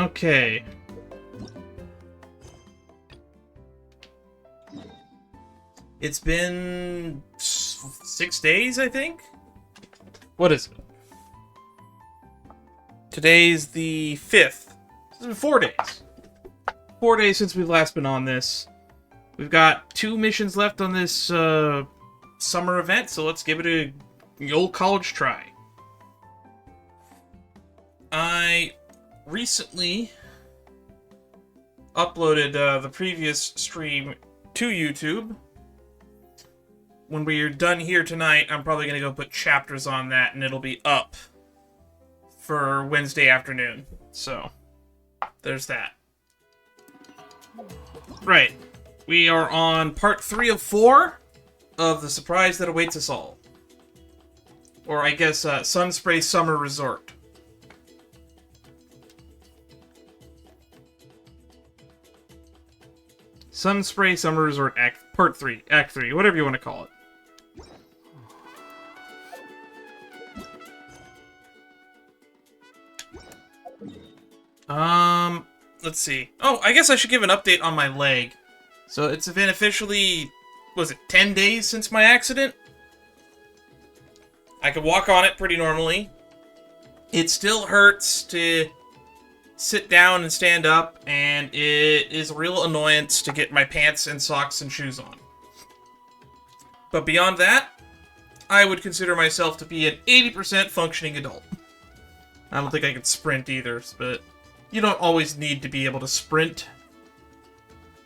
Okay. It's been 6 days, I think? What is it? Today's the 5th. It's been 4 days. 4 days since we've last been on this. We've got 2 missions left on this summer event, so let's give it the old college try. I recently uploaded the previous stream to YouTube. When we're done here tonight, I'm probably going to go put chapters on that, and it'll be up for Wednesday afternoon. So, there's that. Right. We are on part 3 of 4 of the surprise that awaits us all. Or, I guess, Sunspray Summer Resort. Sunspray Summer Resort Part 3, Act 3, whatever you want to call it. Let's see. Oh, I guess I should give an update on my leg. So it's been officially, was it 10 days since my accident? I could walk on it pretty normally. It still hurts to sit down and stand up, and it is a real annoyance to get my pants and socks and shoes on. But beyond that, I would consider myself to be an 80% functioning adult. I don't think I could sprint either, but you don't always need to be able to sprint.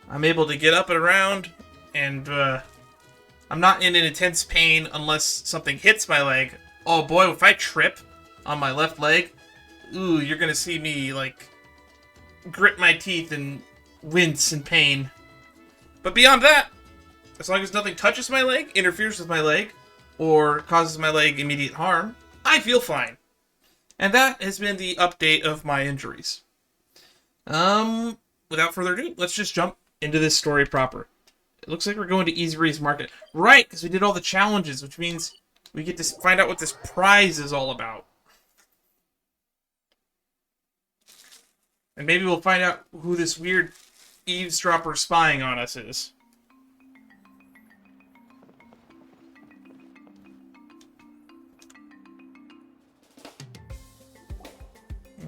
I'm able to get up and around, and I'm not in an intense pain unless something hits my leg. Oh boy, if I trip on my left leg, ooh, you're gonna see me, like, grit my teeth and wince in pain. But beyond that, as long as nothing touches my leg, interferes with my leg, or causes my leg immediate harm, I feel fine. And that has been the update of my injuries. Without further ado, let's just jump into this story proper. It looks like we're going to Easy Breeze Market. Right, because we did all the challenges, which means we get to find out what this prize is all about. And maybe we'll find out who this weird eavesdropper spying on us is.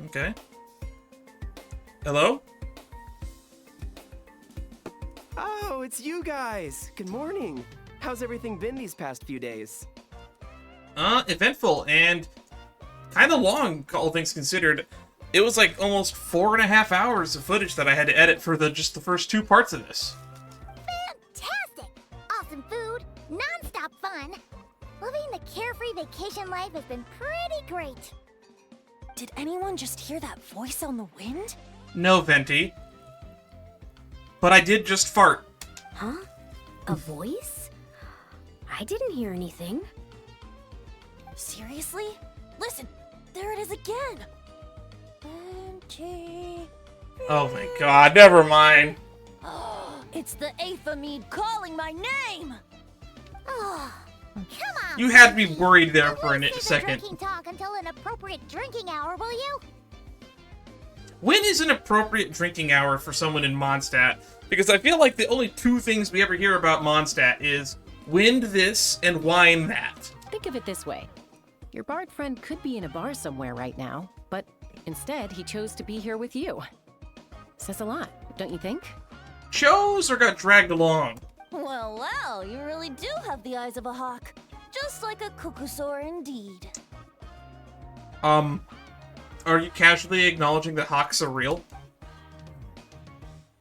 Okay. Hello? Oh, it's you guys! Good morning! How's everything been these past few days? Eventful and kind of long, all things considered. It was like almost 4.5 hours of footage that I had to edit for just the first 2 parts of this. Fantastic! Awesome food, non-stop fun. Living the carefree vacation life has been pretty great. Did anyone just hear that voice on the wind? No, Venti. But I did just fart. Huh? A voice? I didn't hear anything. Seriously? Listen, there it is again. Oh my god, never mind. It's the Aphamid calling my name! Oh, come on! You had me worried there for a Save the second. drinking talk until an appropriate drinking hour, will you? When is an appropriate drinking hour for someone in Mondstadt? Because I feel like the only 2 things we ever hear about Mondstadt is wind this and wine that. Think of it this way. Your bard friend could be in a bar somewhere right now, but instead he chose to be here with you. Says a lot, don't you think? Chose or got dragged along? Well, you really do have the eyes of a hawk. Just like a cuckoosaur indeed. Are you casually acknowledging that hawks are real?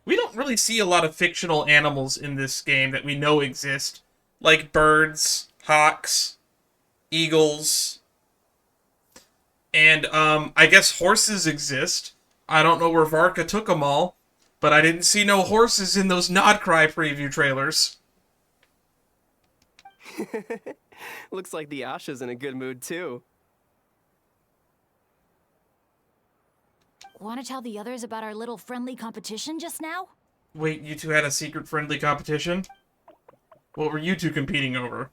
We don't really see a lot of fictional animals in this game that we know exist. Like birds, hawks, eagles, and, I guess horses exist. I don't know where Varka took them all, but I didn't see no horses in those Nodcry preview trailers. Looks like the Asha's in a good mood too. Want to tell the others about our little friendly competition just now? Wait, you 2 had a secret friendly competition? What were you 2 competing over?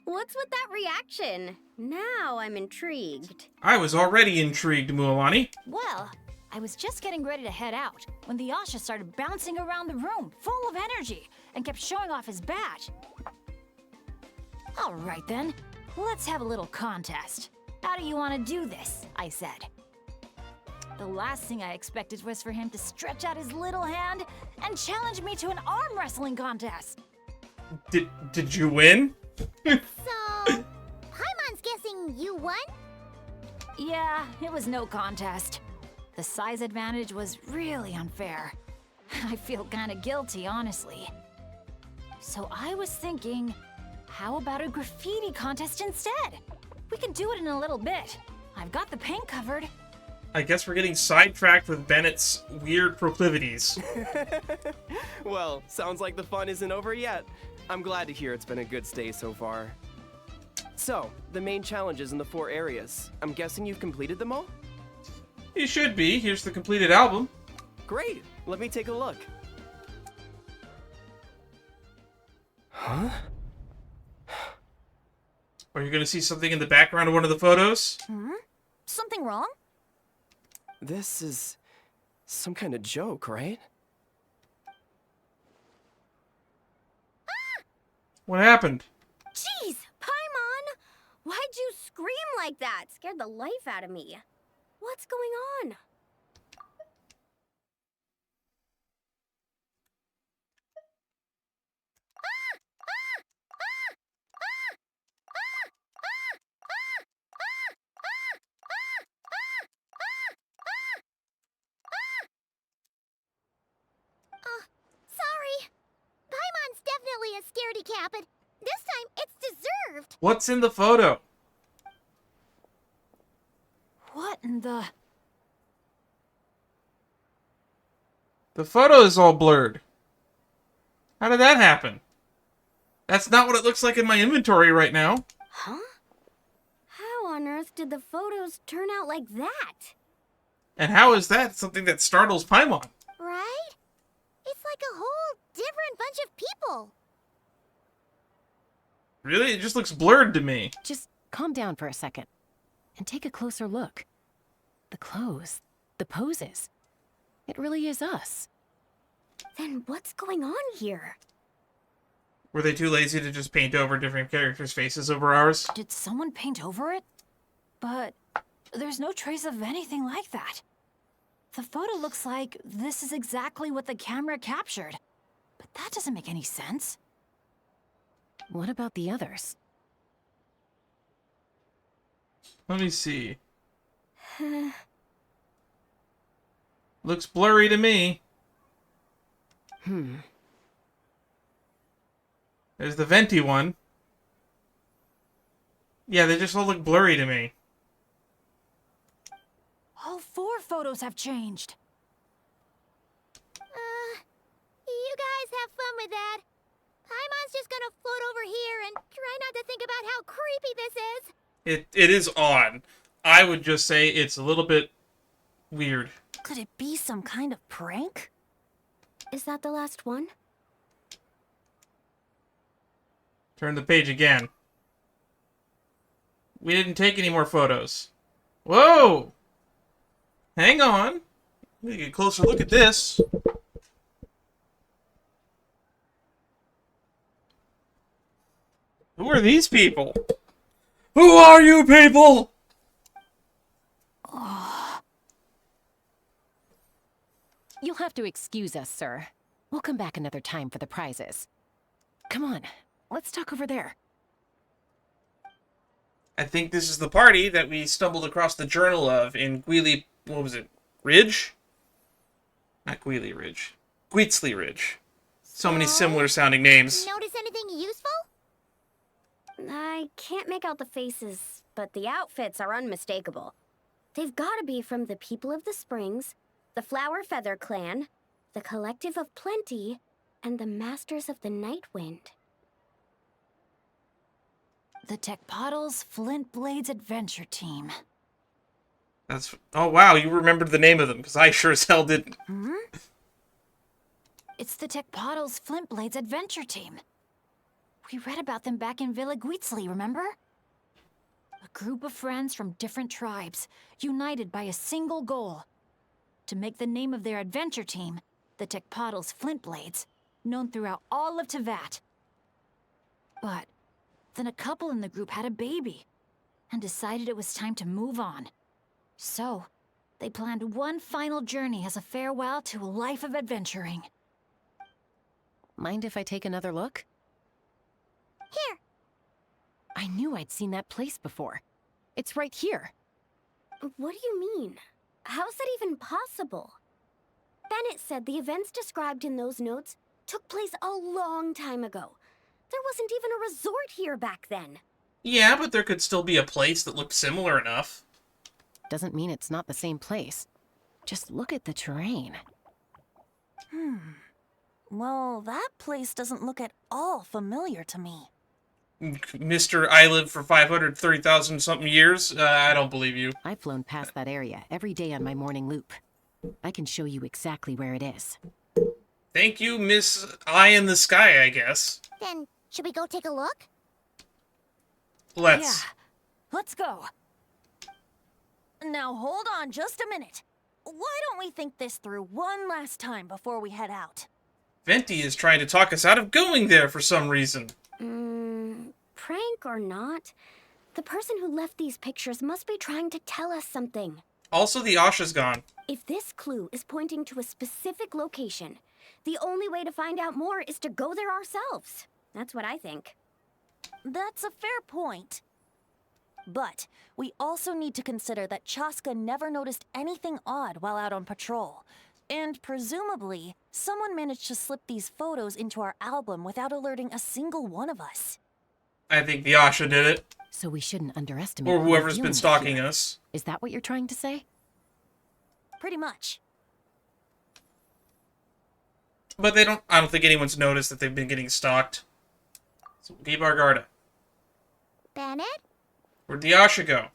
What's with that reaction? Now I'm intrigued. I was already intrigued, Mualani. Well, I was just getting ready to head out when the Yasha started bouncing around the room, full of energy, and kept showing off his badge. All right then, let's have a little contest. How do you want to do this? I said. The last thing I expected was for him to stretch out his little hand and challenge me to an arm wrestling contest. Did you win? So, Paimon's guessing you won? Yeah, it was no contest. The size advantage was really unfair. I feel kinda guilty, honestly. So I was thinking, how about a graffiti contest instead? We can do it in a little bit. I've got the paint covered. I guess we're getting sidetracked with Bennett's weird proclivities. Well, sounds like the fun isn't over yet. I'm glad to hear it's been a good stay so far. So, the main challenges in the 4 areas. I'm guessing you've completed them all? You should be. Here's the completed album. Great! Let me take a look. Huh? Are you going to see something in the background of one of the photos? Something wrong? This is some kind of joke, right? What happened? Jeez, Paimon! Why'd you scream like that? Scared the life out of me. What's going on? Sorry. Paimon's definitely a scaredy cat, but this time it's deserved. What's in the photo? What in the... The photo is all blurred. How did that happen? That's not what it looks like in my inventory right now. Huh? How on earth did the photos turn out like that? And how is that something that startles Paimon? Right? It's like a whole different bunch of people. Really? It just looks blurred to me. Just calm down for a second and take a closer look. The clothes, the poses. It really is us. Then what's going on here? Were they too lazy to just paint over different characters' faces over ours? Did someone paint over it? But there's no trace of anything like that. The photo looks like this is exactly what the camera captured. But that doesn't make any sense. What about the others? Let me see. Looks blurry to me. There's the venti one. Yeah, they just all look blurry to me. All 4 photos have changed. You guys have fun with that. Paimon's just gonna float over here and try not to think about how creepy this is. It is odd. I would just say it's a little bit weird. Could it be some kind of prank? Is that the last one? Turn the page again. We didn't take any more photos. Whoa! Hang on. Let me get a closer look at this. Who are these people? Who are you people? You'll have to excuse us, sir. We'll come back another time for the prizes. Come on, let's talk over there. I think this is the party that we stumbled across the journal of in Gweely... What was it? Ridge? Not Gweely Ridge. Gweetsley Ridge. So many similar sounding names. Notice anything useful? I can't make out the faces, but the outfits are unmistakable. They've gotta be from the People of the Springs, the Flower Feather Clan, the Collective of Plenty, and the Masters of the Night Wind. The Teapot's Flintblade's adventure team. That's... Oh, wow, you remembered the name of them, because I sure as hell didn't. It's the Teapot's Flintblade's adventure team. We read about them back in Villa Guitzli, remember? A group of friends from different tribes, united by a single goal. To make the name of their adventure team, the Teapot's Flintblades, known throughout all of Tevat. But then a couple in the group had a baby, and decided it was time to move on. So, they planned one final journey as a farewell to a life of adventuring. Mind if I take another look? Here. I knew I'd seen that place before. It's right here. What do you mean? How's that even possible? Bennett said the events described in those notes took place a long time ago. There wasn't even a resort here back then. Yeah, but there could still be a place that looked similar enough. Doesn't mean it's not the same place. Just look at the terrain. Well, that place doesn't look at all familiar to me. Mr. I lived for 530,000 something years? I don't believe you. I've flown past that area every day on my morning loop. I can show you exactly where it is. Thank you, Miss Eye in the Sky, I guess. Then, should we go take a look? Let's. Yeah, let's go. Now hold on just a minute. Why don't we think this through one last time before we head out? Venti is trying to talk us out of going there for some reason. Prank or not, the person who left these pictures must be trying to tell us something. Also, the Asha's gone. If this clue is pointing to a specific location, the only way to find out more is to go there ourselves. That's what I think. That's a fair point. But we also need to consider that Chaska never noticed anything odd while out on patrol. And presumably, someone managed to slip these photos into our album without alerting a single one of us. I think the Asha did it. So we shouldn't underestimate Or what we're whoever's dealing been with stalking here. us. Is that what you're trying to say? Pretty much. But I don't think anyone's noticed that they've been getting stalked. So we'll keep our guard up. Bennett? Where'd the Asha go?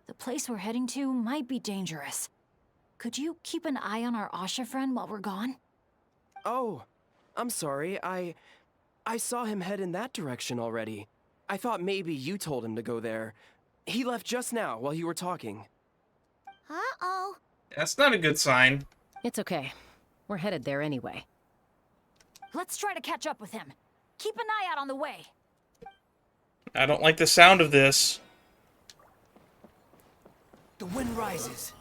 The place we're heading to might be dangerous. Could you keep an eye on our Asha friend while we're gone? Oh, I'm sorry. I saw him head in that direction already. I thought maybe you told him to go there. He left just now while you were talking. Uh-oh. That's not a good sign. It's okay. We're headed there anyway. Let's try to catch up with him. Keep an eye out on the way. I don't like the sound of this. The wind rises.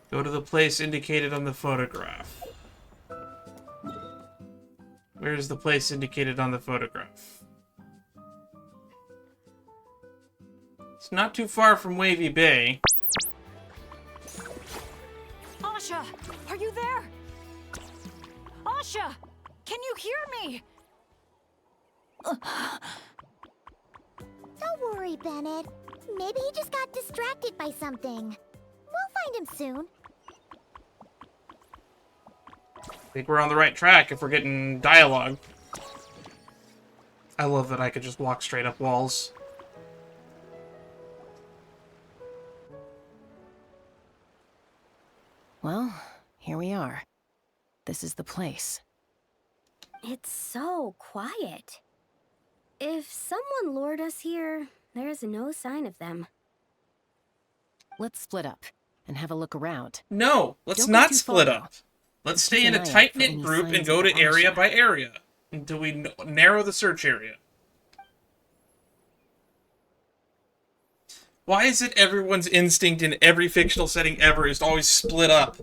Go to the place indicated on the photograph. Where's the place indicated on the photograph? It's not too far from Wavy Bay. Asha, are you there? Asha, can you hear me? Don't worry, Bennett. Maybe he just got distracted by something. We'll find him soon. I think we're on the right track if we're getting dialogue. I love that I could just walk straight up walls. Well, here we are. This is the place. It's so quiet. If someone lured us here, there's no sign of them. Let's split up and have a look around. No, let's Don't go not too split far, up. Let's Keep stay in an a eye out for tight-knit any group and signs go of to area Asha. by area until we narrow the search area. Why is it everyone's instinct in every fictional setting ever is to always split up?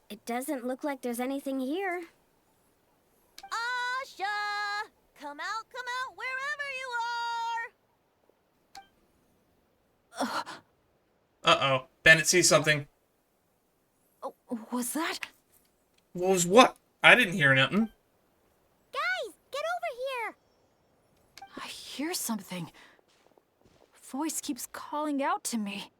It doesn't look like there's anything here. Asha! Come out, wherever you are! Uh-oh. Bennett sees something. Oh, was that? What was what? I didn't hear nothing. Guys, get over here! I hear something. Voice keeps calling out to me.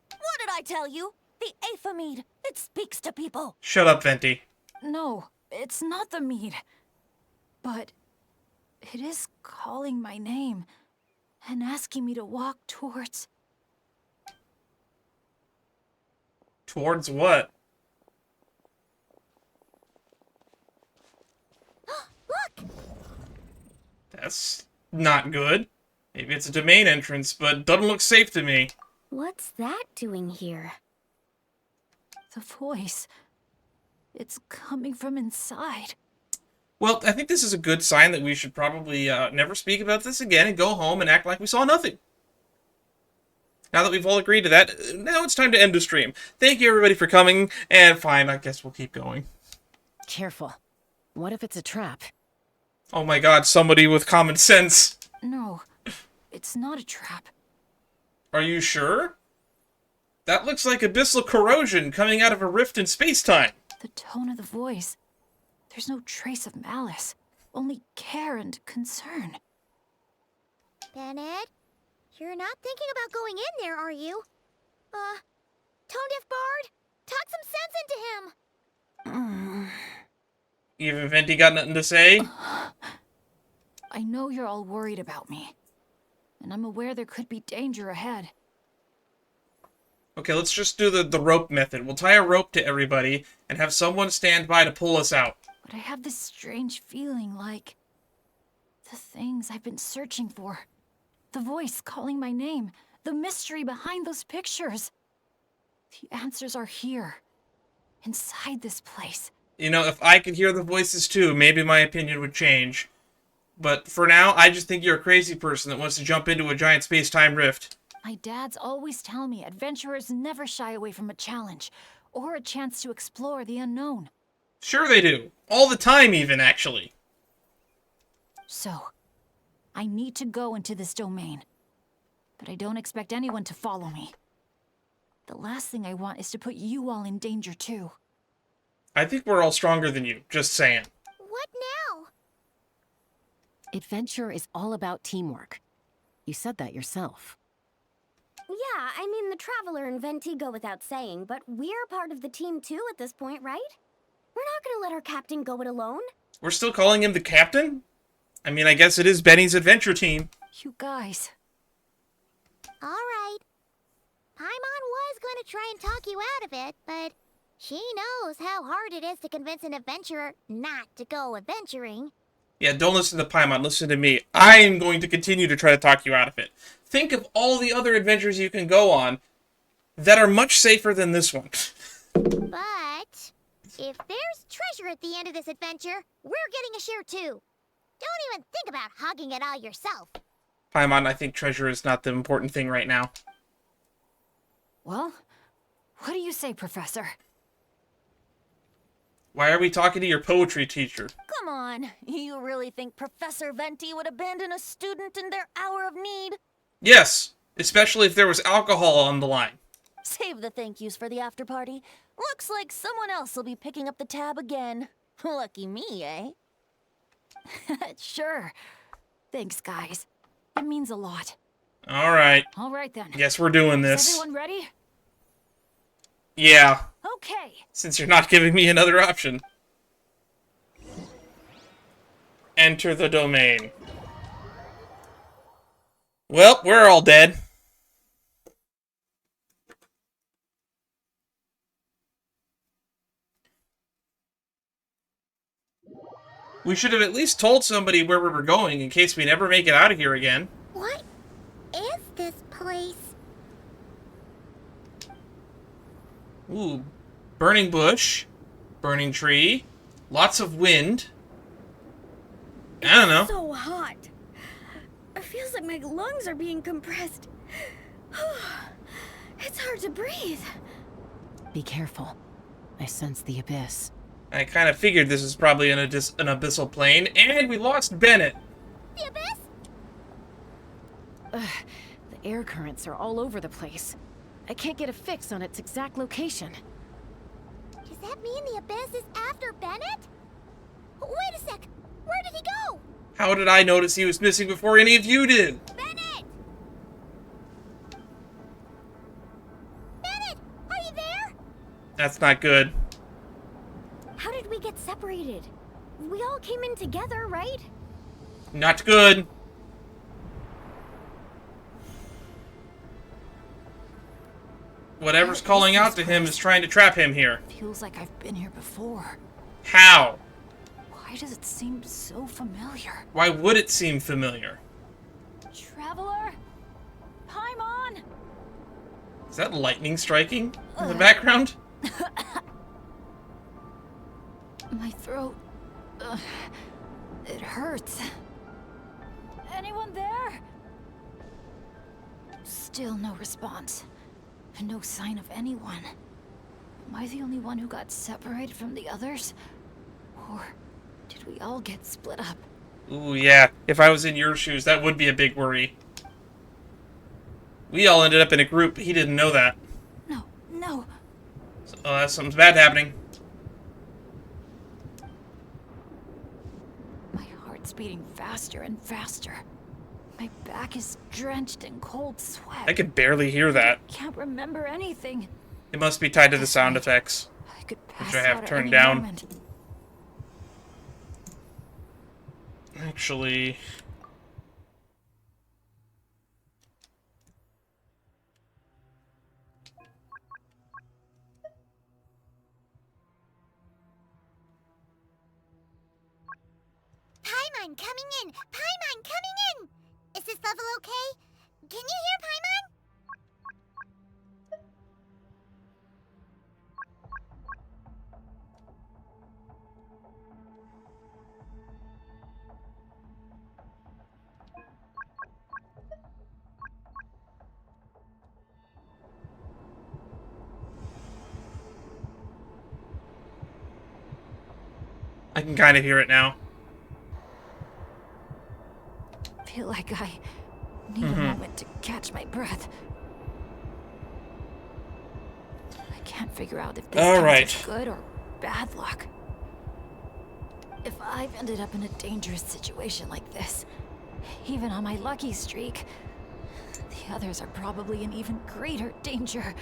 What did I tell you? The Aphemide. It speaks to people. Shut up, Venti. No, it's not the mead. But it is calling my name and asking me to walk towards... Towards what? Look! That's not good. Maybe it's a domain entrance, but doesn't look safe to me. What's that doing here? The voice. It's coming from inside. Well, I think this is a good sign that we should probably never speak about this again and go home and act like we saw nothing. Now that we've all agreed to that, now it's time to end the stream. Thank you, everybody, for coming, and fine, I guess we'll keep going. Careful. What if it's a trap? Oh my god, somebody with common sense. No, it's not a trap. Are you sure? That looks like abyssal corrosion coming out of a rift in space-time. The tone of the voice. There's no trace of malice. Only care and concern. Bennett, you're not thinking about going in there, are you? Tone-deaf Bard, talk some sense into him. Even Venti got nothing to say? I know you're all worried about me. And I'm aware there could be danger ahead. Okay, let's just do the rope method. We'll tie a rope to everybody and have someone stand by to pull us out. But I have this strange feeling like the things I've been searching for. The voice calling my name. The mystery behind those pictures. The answers are here. Inside this place. You know, if I could hear the voices too, maybe my opinion would change. But for now, I just think you're a crazy person that wants to jump into a giant space-time rift. My dads always tell me adventurers never shy away from a challenge, or a chance to explore the unknown. Sure they do. All the time even, actually. So, I need to go into this domain. But I don't expect anyone to follow me. The last thing I want is to put you all in danger too. I think we're all stronger than you, just saying. What now? Adventure is all about teamwork. You said that yourself. Yeah, I mean, the Traveler and Venti go without saying, but we're part of the team too at this point, right? We're not gonna let our captain go it alone. We're still calling him the captain? I mean, I guess it is Benny's adventure team. You guys. All right. Paimon was going to try and talk you out of it, but she knows how hard it is to convince an adventurer not to go adventuring. Yeah, don't listen to Paimon, listen to me. I am going to continue to try to talk you out of it. Think of all the other adventures you can go on that are much safer than this one. But if there's treasure at the end of this adventure, we're getting a share too. Don't even think about hogging it all yourself. Paimon, I think treasure is not the important thing right now. Well, what do you say, Professor? Why are we talking to your poetry teacher? Come on, you really think Professor Venti would abandon a student in their hour of need? Yes, especially if there was alcohol on the line. Save the thank yous for the after party. Looks like someone else will be picking up the tab again. Lucky me, eh? Sure. Thanks, guys. It means a lot. All right. All right, then. Guess we're doing Is this. everyone ready? Yeah, Okay. since you're not giving me another option. Enter the domain. Well, we're all dead. We should have at least told somebody where we were going in case we never make it out of here again. What is this place? Ooh, burning bush, burning tree, lots of wind. I don't know. So hot. It feels like my lungs are being compressed. It's hard to breathe. Be careful. I sense the abyss. I kind of figured this is probably an abyssal plane, and we lost Bennett. The abyss? The air currents are all over the place. I can't get a fix on its exact location. Does that mean the abyss is after Bennett? Wait a sec. Where did he go? How did I notice he was missing before any of you did? Bennett! Bennett, are you there? That's not good. How did we get separated? We all came in together, right? Not good. Whatever's calling out to him is trying to trap him here. Feels like I've been here before. How? Why does it seem so familiar? Why would it seem familiar? Traveler? Paimon? Is that lightning striking in the background? My throat... it hurts. Anyone there? Still no response. No sign of anyone. Am I the only one who got separated from the others? Or did we all get split up? Ooh, yeah. If I was in your shoes, that would be a big worry. We all ended up in a group. He didn't know that. No. So, something's bad happening. My heart's beating faster and faster. My back is drenched in cold sweat. I could barely hear that. Can't remember anything. It must be tied to the sound effects, I could pass which I have out at turned any down. moment. Actually... Paimon coming in! Paimon coming in! Is this level okay? Can you hear Paimon? I can kind of hear it now. Feel like I need a moment to catch my breath. I can't figure out if this counts as good or bad luck. If I've ended up in a dangerous situation like this, even on my lucky streak, the others are probably in even greater danger.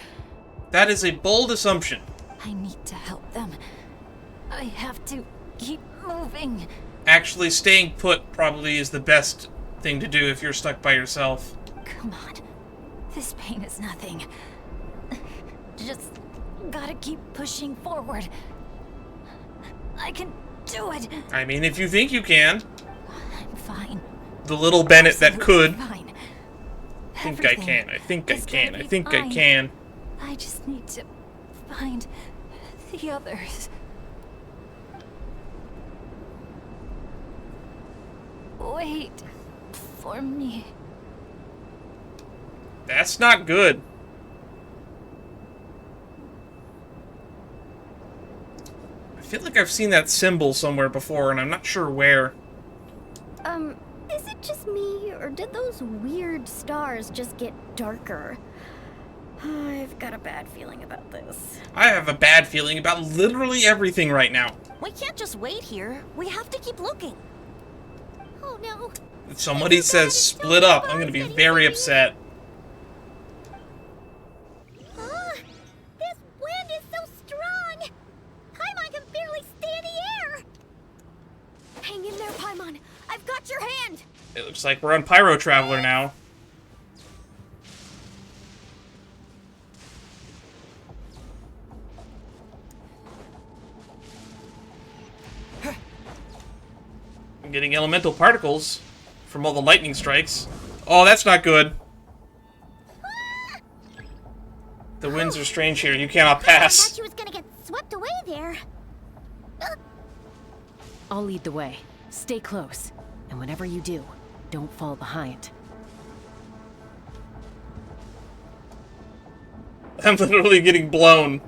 That is a bold assumption. I need to help them. I have to keep moving. Actually, staying put probably is the best thing to do if you're stuck by yourself. Come on. This pain is nothing. Just gotta keep pushing forward. I can do it. I mean, if you think you can. I'm fine. The little Bennett that could. Fine. I think I can. I think I is can. gonna I be think I fine. can. I just need to find the others. Wait for me. That's not good. I feel like I've seen that symbol somewhere before, and I'm not sure where. Is it just me, or did those weird stars just get darker? I've got a bad feeling about this. I have a bad feeling about literally everything right now. We can't just wait here. We have to keep looking. Oh no. If somebody says split up, I'm gonna be very upset. This wind is so strong! Paimon can barely stay in the air! Hang in there, Paimon. I've got your hand. It looks like we're on Pyro Traveler now. I'm getting elemental particles from all the lightning strikes. Oh, that's not good. The winds are strange here. You cannot I pass. thought she was gonna get swept away there. I'll lead the way. Stay close. And whenever you do, don't fall behind. I'm literally getting blown.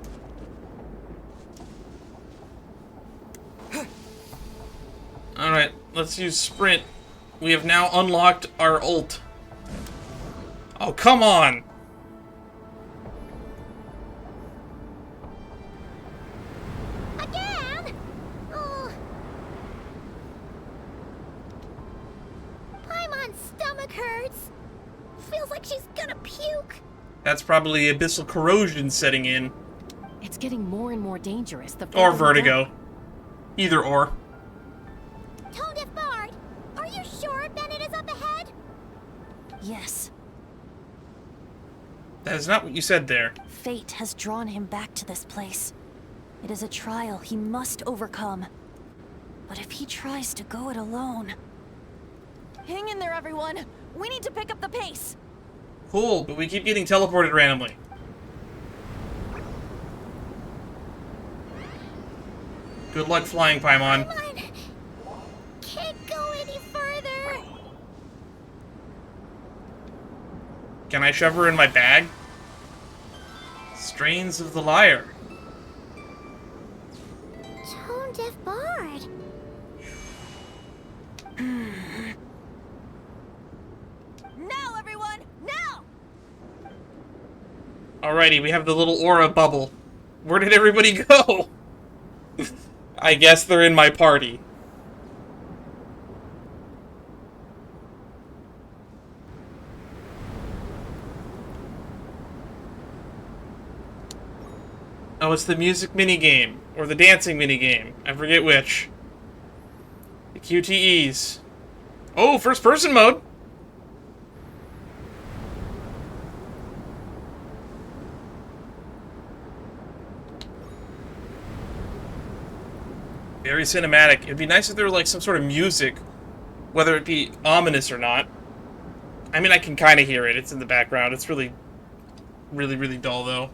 Alright, let's use sprint. We have now unlocked our ult. Oh, come on! Again? Oh. Paimon's stomach hurts. Feels like she's gonna puke. That's probably abyssal corrosion setting in. It's getting more and more dangerous. The Or further we vertigo. go. Either or. Tone Deaf Bard, are you sure Bennett is up ahead? Yes. That is not what you said there. fate has drawn him back to this place. It is a trial he must overcome. But if he tries to go it alone... Hang in there, everyone! We need to pick up the pace! Cool, but we keep getting teleported randomly. Good luck flying, Paimon. Come on. Can't go any further. Can I shove her in my bag? Strains of the Lyre. Tone deaf bard. Now, everyone! Now! Alrighty, we have the little aura bubble. Where did everybody go? I guess they're in my party. Oh, it's the music minigame. Or the dancing minigame. I forget which. The QTEs. Oh, first person mode! Very cinematic. It'd be nice if there were like some sort of music, whether it be ominous or not. I mean, I can kind of hear it. It's in the background. It's really, really, really dull, though.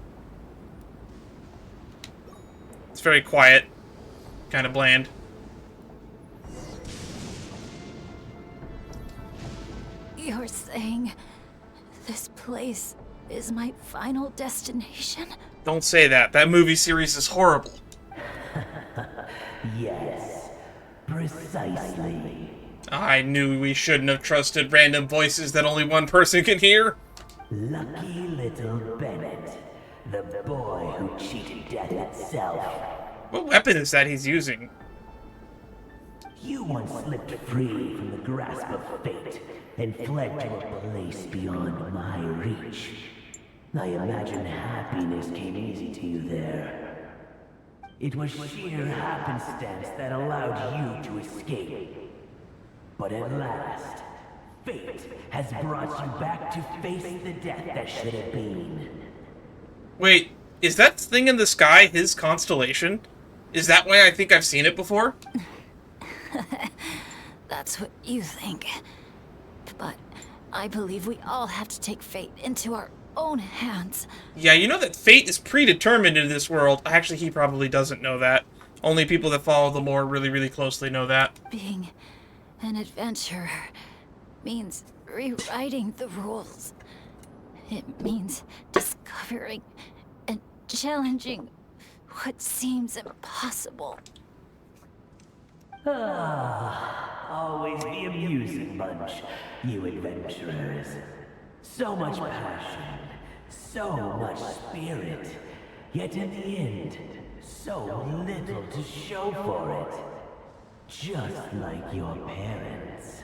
It's very quiet. Kind of bland. You're saying this place is my final destination? Don't say that. That movie series is horrible. Yes, precisely. I knew we shouldn't have trusted random voices that only one person can hear. Lucky little Bennett, the boy who cheated death itself. What weapon is that he's using? You once slipped free from the grasp of fate and fled to a place beyond my reach. I imagine happiness came easy to you there. It was sheer happenstance that allowed you to escape. But at last, fate has brought you back to face the death that should have been. Wait, is that thing in the sky his constellation? Is that why I think I've seen it before? That's what you think. But I believe we all have to take fate into our own hands. Yeah, you know that fate is predetermined in this world. Actually, he probably doesn't know that. Only people that follow the lore really, really closely know that. Being an adventurer means rewriting the rules. It means discovering and challenging what seems impossible. Always the amusing bunch, you adventurers. So much passion, so much spirit, yet in the end, so little to show for it. Just like your parents.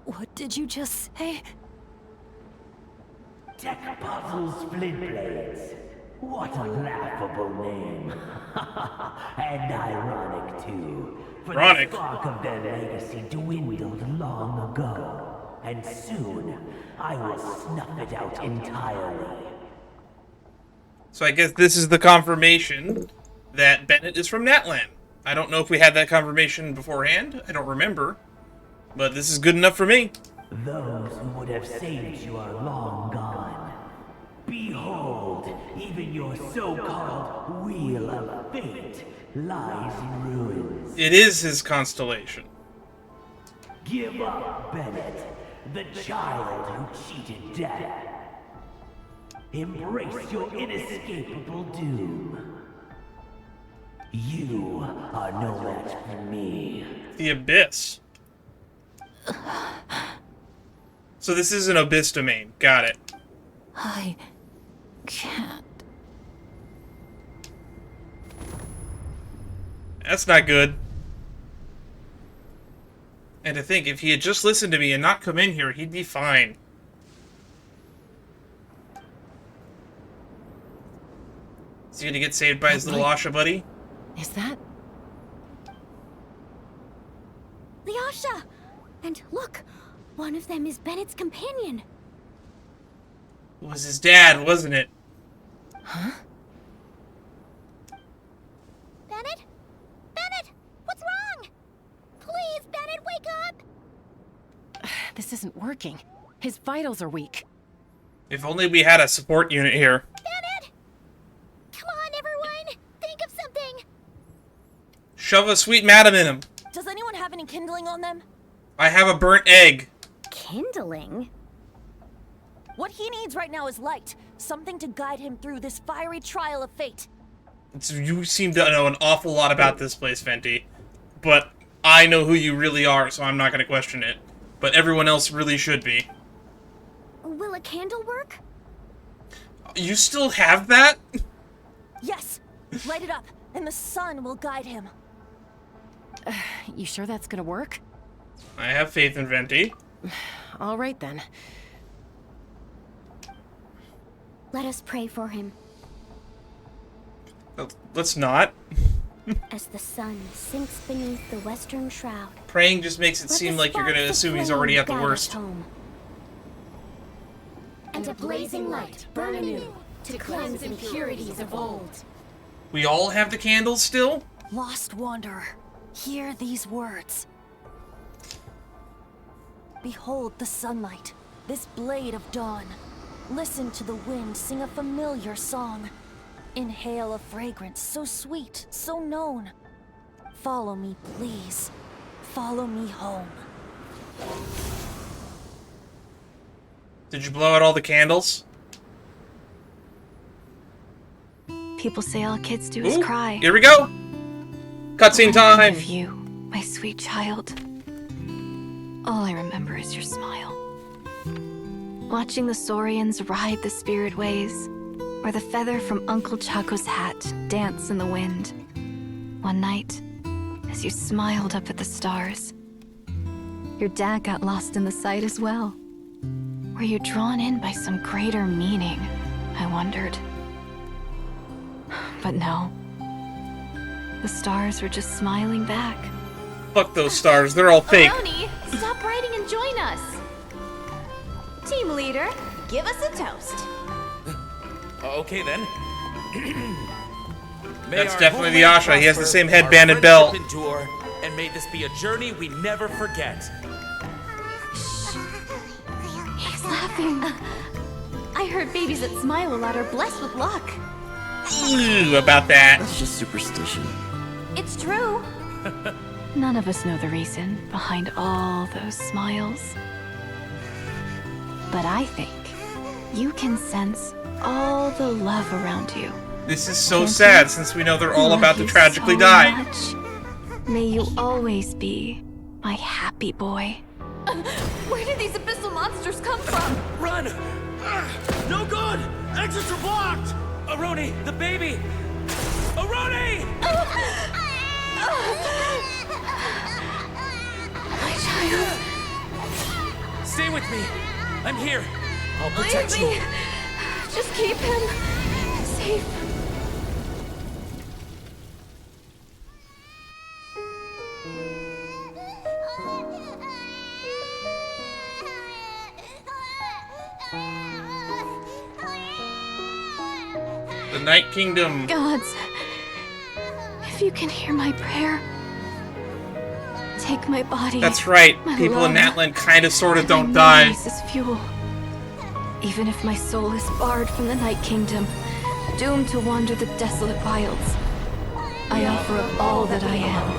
What did you just say? Tech Puzzles Flintblades. What a laughable name. And ironic, too. For Ironic. the spark of their legacy dwindled long ago. And soon, I will snuff it out entirely. So I guess this is the confirmation that Bennett is from Natlan. I don't know if we had that confirmation beforehand. I don't remember. But this is good enough for me. Those who would have saved you are long gone. Behold, even your so-called Wheel of Fate lies in ruins. It is his constellation. Give up, Bennett, the child who cheated death. Embrace your inescapable doom. You are no match for me. The Abyss. So this is an Abyss Domain. Got it. I can't. That's not good. And to think, if he had just listened to me and not come in here, he'd be fine. Is he gonna get saved by his little Asha buddy? Is that? The Asha! And look, one of them is Bennett's companion. It was his dad, wasn't it? Huh? Bennett? Bennett! What's wrong? Please, Bennett, wake up! This isn't working. His vitals are weak. If only we had a support unit here. Bennett! Come on, everyone! Think of something! Shove a sweet madam in him. Does anyone have any kindling on them? I have a burnt egg. Kindling? What he needs right now is light. Something to guide him through this fiery trial of fate. You seem to know an awful lot about this place, Venti. But I know who you really are, so I'm not going to question it. But everyone else really should be. Will a candle work? You still have that? Yes! Light it up, and the sun will guide him. You sure that's gonna work? I have faith in Venti. All right then. Let us pray for him. Let's not. As the sun sinks beneath the western shroud. Praying just makes it let seem the like you're going to sparks of assume he's flame already at the guide us worst. home. And a blazing light burn anew to cleanse impurities of old. We all have the candles still? Lost wanderer, hear these words. Behold the sunlight, this blade of dawn. Listen to the wind sing a familiar song. Inhale a fragrance so sweet, so known. Follow me, please. Follow me home. Did you blow out all the candles? People say all kids do is Ooh, cry. here we go! Cutscene time! Of you, my sweet child. All I remember is your smile. Watching the Saurians ride the spirit ways, or the feather from Uncle Chaco's hat dance in the wind. One night, as you smiled up at the stars, your dad got lost in the sight as well. Were you drawn in by some greater meaning? I wondered. But no. The stars were just smiling back. Fuck those stars, they're all fake. Aroni, stop writing and join us. Team leader, give us a toast. Okay then. That's definitely the Asha. He has the same headband and belt. Endure, and may this be a journey we never forget. He's laughing. I heard babies that smile a lot are blessed with luck. Ooh, about that. That's just superstition. It's true. None of us know the reason behind all those smiles. But I think you can sense all the love around you. This is so Can't sad you? since we know they're all Love about to you tragically so die. much. May you always be my happy boy. Where did these abyssal monsters come from? Run! No good! Exits are blocked! Aroni, the baby! Aroni! My child. Stay with me. I'm here. I'll protect Leave you. me. Just keep him safe. The Night Kingdom. Gods, if you can hear my prayer, take my body. That's right. my People in love, Natlan kind of sort of and don't my die. memories as fuel. Even if my soul is barred from the Night Kingdom, doomed to wander the desolate wilds, I offer up all that I am,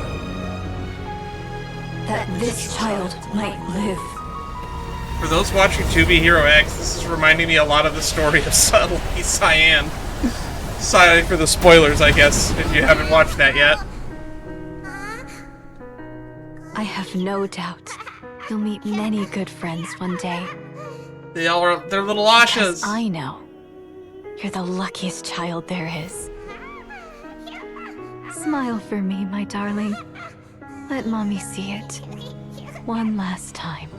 that this child might live. For those watching Tubi Hero X, this is reminding me a lot of the story of Lucky Cyan. Sorry for the spoilers, I guess, if you haven't watched that yet. I have no doubt you'll meet many good friends one day. They all are, they're little Ashas. I know you're the luckiest child there is. Smile for me, my darling. Let Mommy see it. One last time.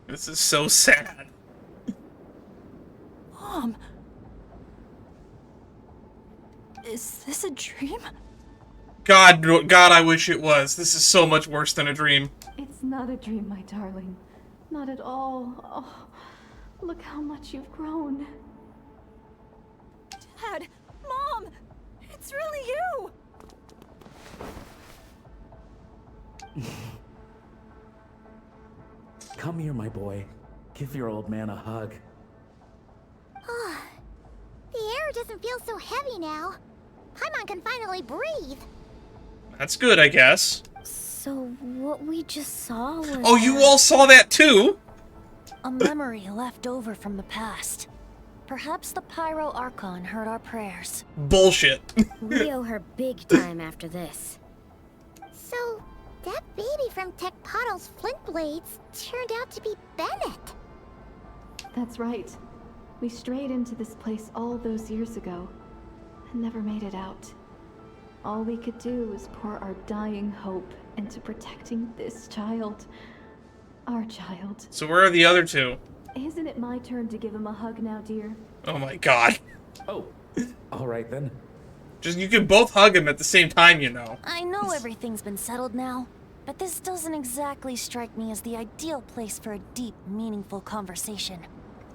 This is so sad. Mom. Is this a dream? God, I wish it was. This is so much worse than a dream. It's not a dream, my darling. Not at all. Oh, look how much you've grown. Dad! Mom! It's really you! Come here, my boy. Give your old man a hug. The air doesn't feel so heavy now. Paimon can finally breathe. That's good, I guess. So what we just saw was... Oh, you all saw that too? A memory left over from the past. Perhaps the Pyro Archon heard our prayers. Bullshit. We owe her big time after this. So, that baby from Teapot's Flintblades turned out to be Bennett. That's right. We strayed into this place all those years ago and never made it out. All we could do was pour our dying hope into protecting this child. Our child. So where are the other two? Isn't it my turn to give him a hug now, dear? Oh my god. Oh, all right then. Just, you can both hug him at the same time, you know. I know everything's been settled now, but this doesn't exactly strike me as the ideal place for a deep, meaningful conversation.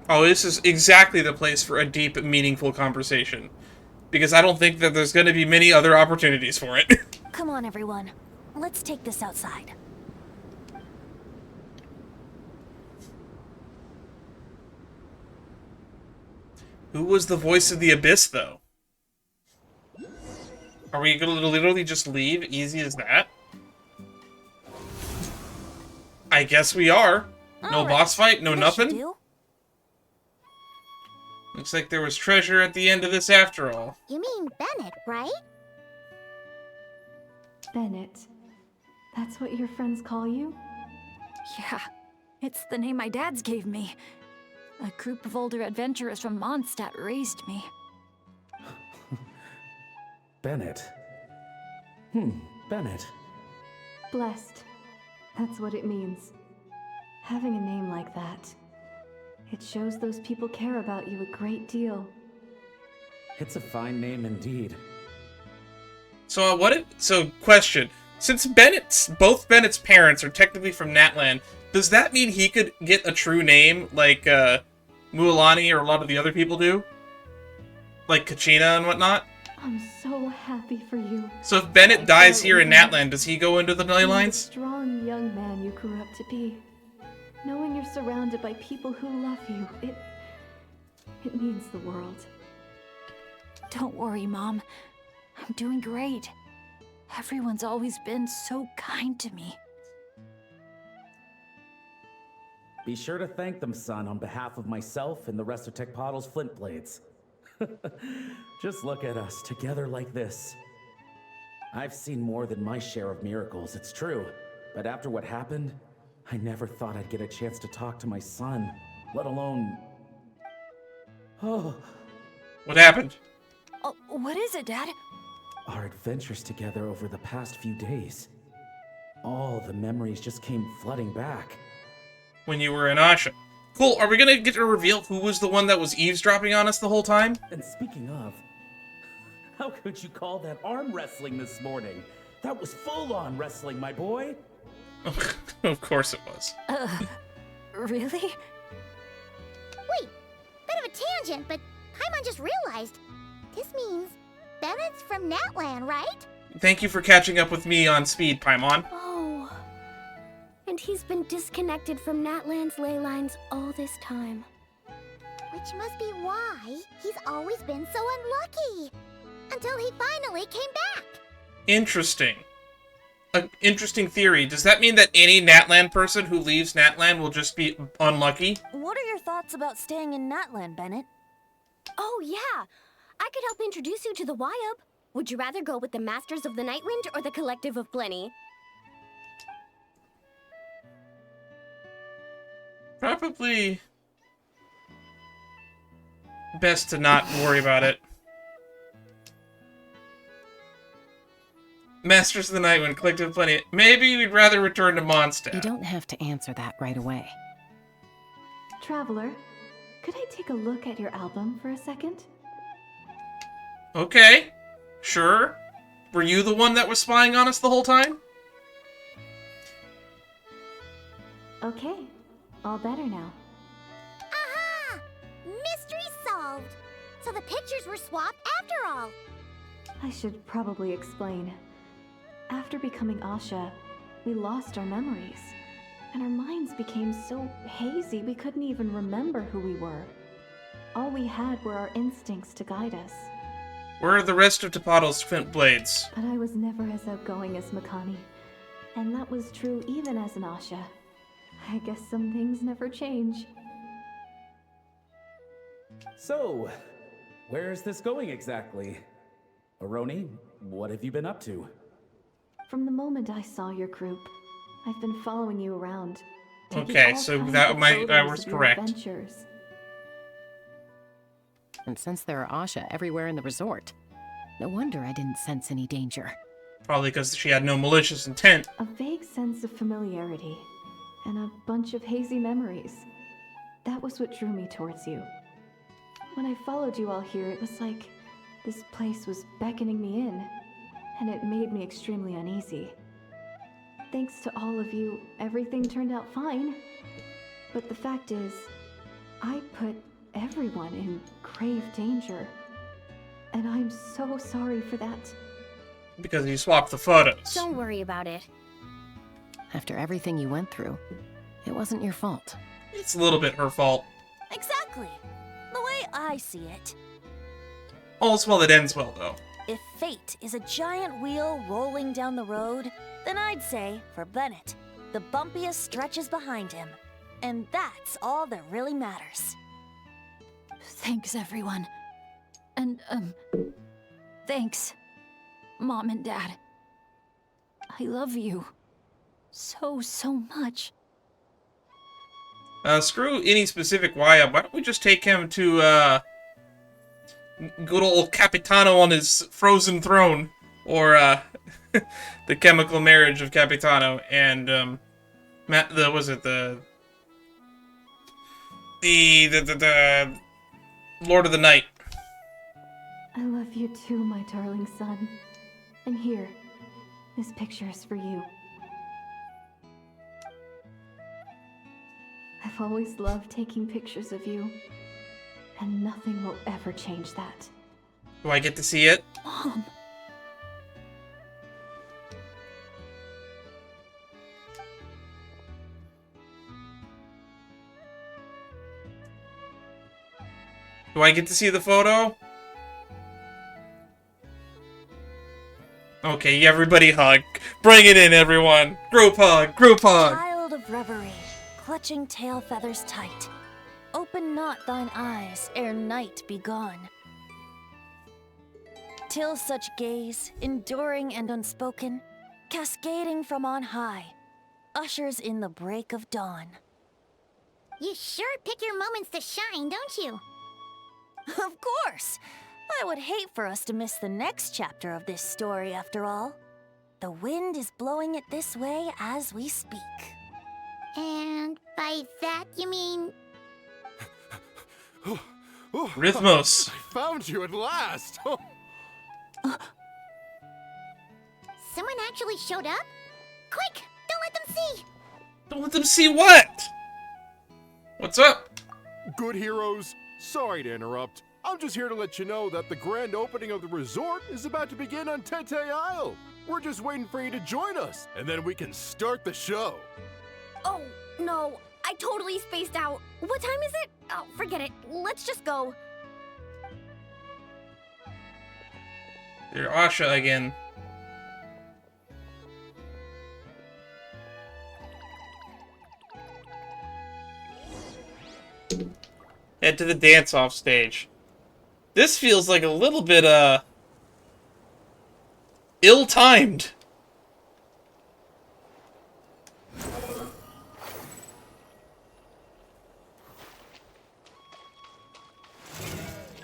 Oh, this is exactly the place for a deep, meaningful conversation. Because I don't think that there's going to be many other opportunities for it. Come on, everyone. Let's take this outside. Who was the voice of the Abyss, though? Are we going to literally just leave? Easy as that? I guess we are. No boss fight, no nothing? Looks like there was treasure at the end of this after all. You mean Bennett, right? Bennett. That's what your friends call you? Yeah, it's the name my dad's gave me. A group of older adventurers from Mondstadt raised me. Bennett. Bennett. Blessed. That's what it means. Having a name like that. It shows those people care about you a great deal. It's a fine name indeed. So question. Since both Bennett's parents are technically from Natlan, does that mean he could get a true name like Mualani or a lot of the other people do? Like Kachina and whatnot? I'm so happy for you. So if Bennett dies here in Natlan, does he go into the Ley You're the Lines? strong young man you grew up to be. Knowing you're surrounded by people who love you, it means the world. Don't worry, Mom. I'm doing great. Everyone's always been so kind to me. Be sure to thank them, son, on behalf of myself and the rest of Teapot's Flintblades. Just look at us, together like this. I've seen more than my share of miracles, it's true. But after what happened, I never thought I'd get a chance to talk to my son, let alone... Oh, What happened? Oh, what is it, Dad? our adventures together over the past few days. All the memories just came flooding back. When you were in Asha. Cool, are we gonna get to reveal who was the one that was eavesdropping on us the whole time? And speaking of, how could you call that arm wrestling this morning? That was full-on wrestling, my boy. Of course it was. Really? Wait, bit of a tangent, but Paimon just realized. This means Bennett's from Natlan, right? Thank you for catching up with me on speed, Paimon. Oh. And he's been disconnected from Natlan's ley lines all this time. Which must be why he's always been so unlucky. Until he finally came back. Interesting. An interesting theory. Does that mean that any Natlan person who leaves Natlan will just be unlucky? What are your thoughts about staying in Natlan, Bennett? Oh, yeah. I could help introduce you to the Wyub. Would you rather go with the Masters of the Nightwind or the Collective of Plenty? Probably best to not worry about it. Masters of the Nightwind, Collective of Plenty. Maybe we'd rather return to Mondstadt. You don't have to answer that right away. Traveler, could I take a look at your album for a second? Okay, sure. Were you the one that was spying on us the whole time? Okay, all better now. Aha! Mystery solved! So the pictures were swapped after all. I should probably explain. After becoming Asha, we lost our memories. And our minds became so hazy we couldn't even remember who we were. All we had were our instincts to guide us. Where are the rest of Teapot's Flintblades? But I was never as outgoing as Makani. And that was true even as an Asha. I guess some things never change. So, where's this going exactly? Aroni, what have you been up to? From the moment I saw your group, I've been following you around. Okay, so that I was correct. Adventures. And since there are Asha everywhere in the resort, no wonder I didn't sense any danger. Probably because she had no malicious intent. A vague sense of familiarity, and a bunch of hazy memories. That was what drew me towards you. When I followed you all here, it was like this place was beckoning me in, and it made me extremely uneasy. Thanks to all of you, everything turned out fine. But the fact is, I put everyone in grave danger. And I'm so sorry for that. Because you swapped the photos. Don't worry about it. After everything you went through, it wasn't your fault. It's a little bit her fault. Exactly. The way I see it. All's well that ends well, though. If fate is a giant wheel rolling down the road, then I'd say, for Bennett, the bumpiest stretches behind him. And that's all that really matters. Thanks, everyone. And, thanks, Mom and Dad. I love you. So much. Screw any specific why. Why don't we just take him to, good old Capitano on his frozen throne? Or, the chemical marriage of Capitano and, the Lord of the Night. I love you too, my darling son. And here, this picture is for you. I've always loved taking pictures of you, and nothing will ever change that. Do I get to see it? Mom. Do I get to see the photo? Okay, everybody hug. Bring it in, everyone. Group hug, group hug. Child of reverie, clutching tail feathers tight. Open not thine eyes ere night be gone. Till such gaze, enduring and unspoken, cascading from on high, ushers in the break of dawn. You sure pick your moments to shine, don't you? Of course! I would hate for us to miss the next chapter of this story, after all. The wind is blowing it this way as we speak. And by that you mean... Rhythmos. I found you at last! Someone actually showed up? Quick! Don't let them see! Don't let them see what? What's up? Good heroes, sorry to interrupt. I'm just here to let you know that the grand opening of the resort is about to begin on Tete Isle. We're just waiting for you to join us, and then we can start the show. Oh, no. I totally spaced out. What time is it? Oh, forget it. Let's just go. You're Asha again. Head to the dance-off stage. This feels like a little bit, ill-timed.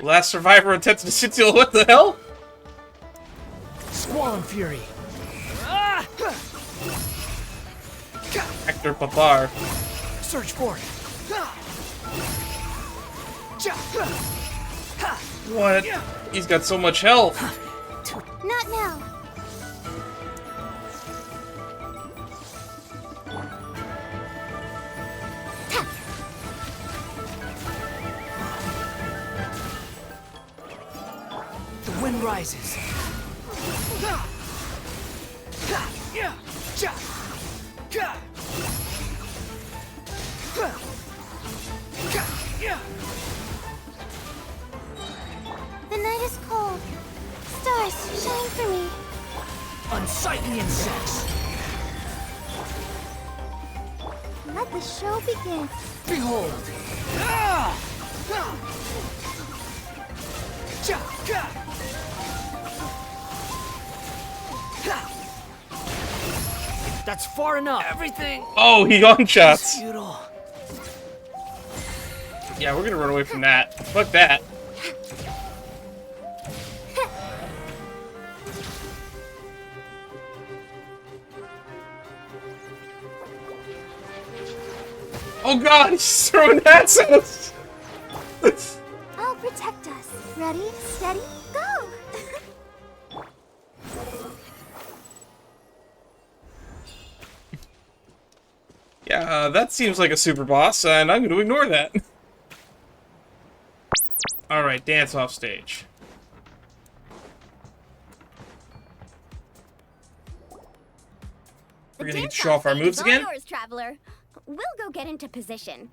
Last survivor attempts to Sitio, what the hell? Squall and Fury. Hector Papar. Search for it. What? He's got so much health. Not now. sun rises. The night is cold. Stars, shine for me. Unsightly insects. Let the show begin. Behold. That's far enough. Everything. Oh, he gunshots. Futile. Yeah, we're gonna run away from that. Fuck that. Oh god, he's throwing hats at us! I'll protect us. Ready, steady, go! Yeah, that seems like a super boss, and I'm gonna ignore that. Alright, dance off stage. We're gonna get to show off our moves again? Yours, traveler. We'll go get into position.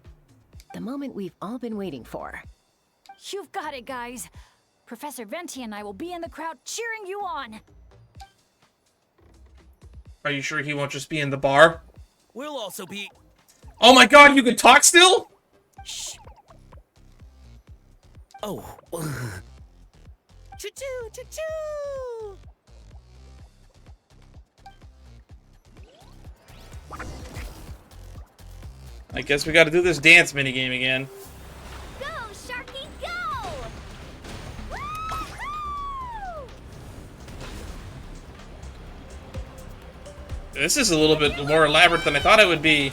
The moment we've all been waiting for. You've got it, guys. Professor Venti and I will be in the crowd cheering you on. Are you sure he won't just be in the bar? We'll also be... Oh my god, you can talk still? Shh. Oh. Choo-choo, choo-choo! I guess we gotta do this dance minigame again. Go, Sharky, go! Woo-hoo! This is a little bit more elaborate than I thought it would be.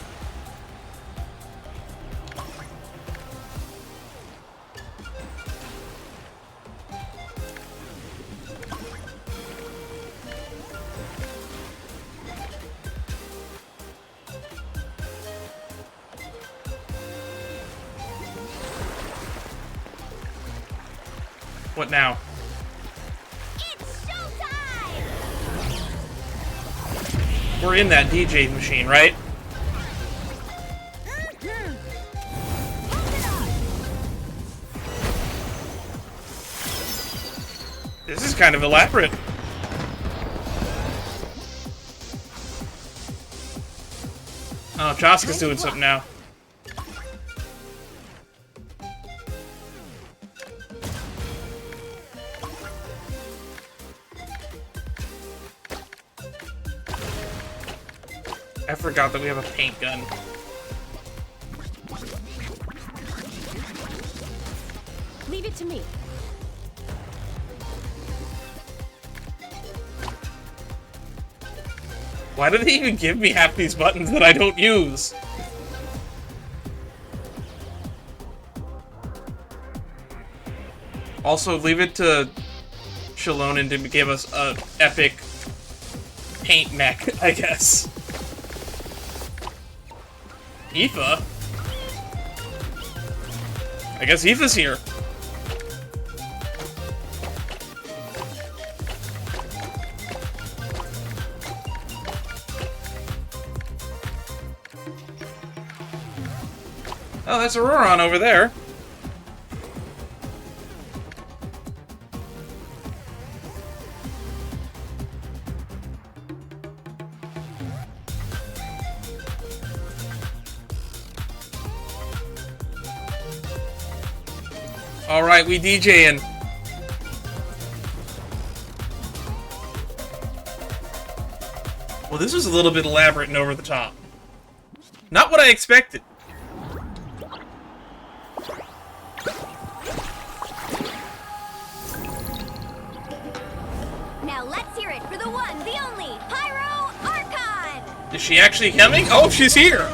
What now? It's showtime! We're in that DJ machine, right? This is kind of elaborate. Oh, Chaska's doing something now. I forgot that we have a paint gun. Leave it to me. Why do they even give me half these buttons that I don't use? Also, leave it to Shalonen to give us a epic paint mech, I guess. Aoife? I guess Aoife's here. Oh, that's Auroron over there. Alright, we DJing. Well, this was a little bit elaborate and over the top. Not what I expected. Now let's hear it for the one, the only, Pyro Archon! Is she actually coming? Oh, she's here!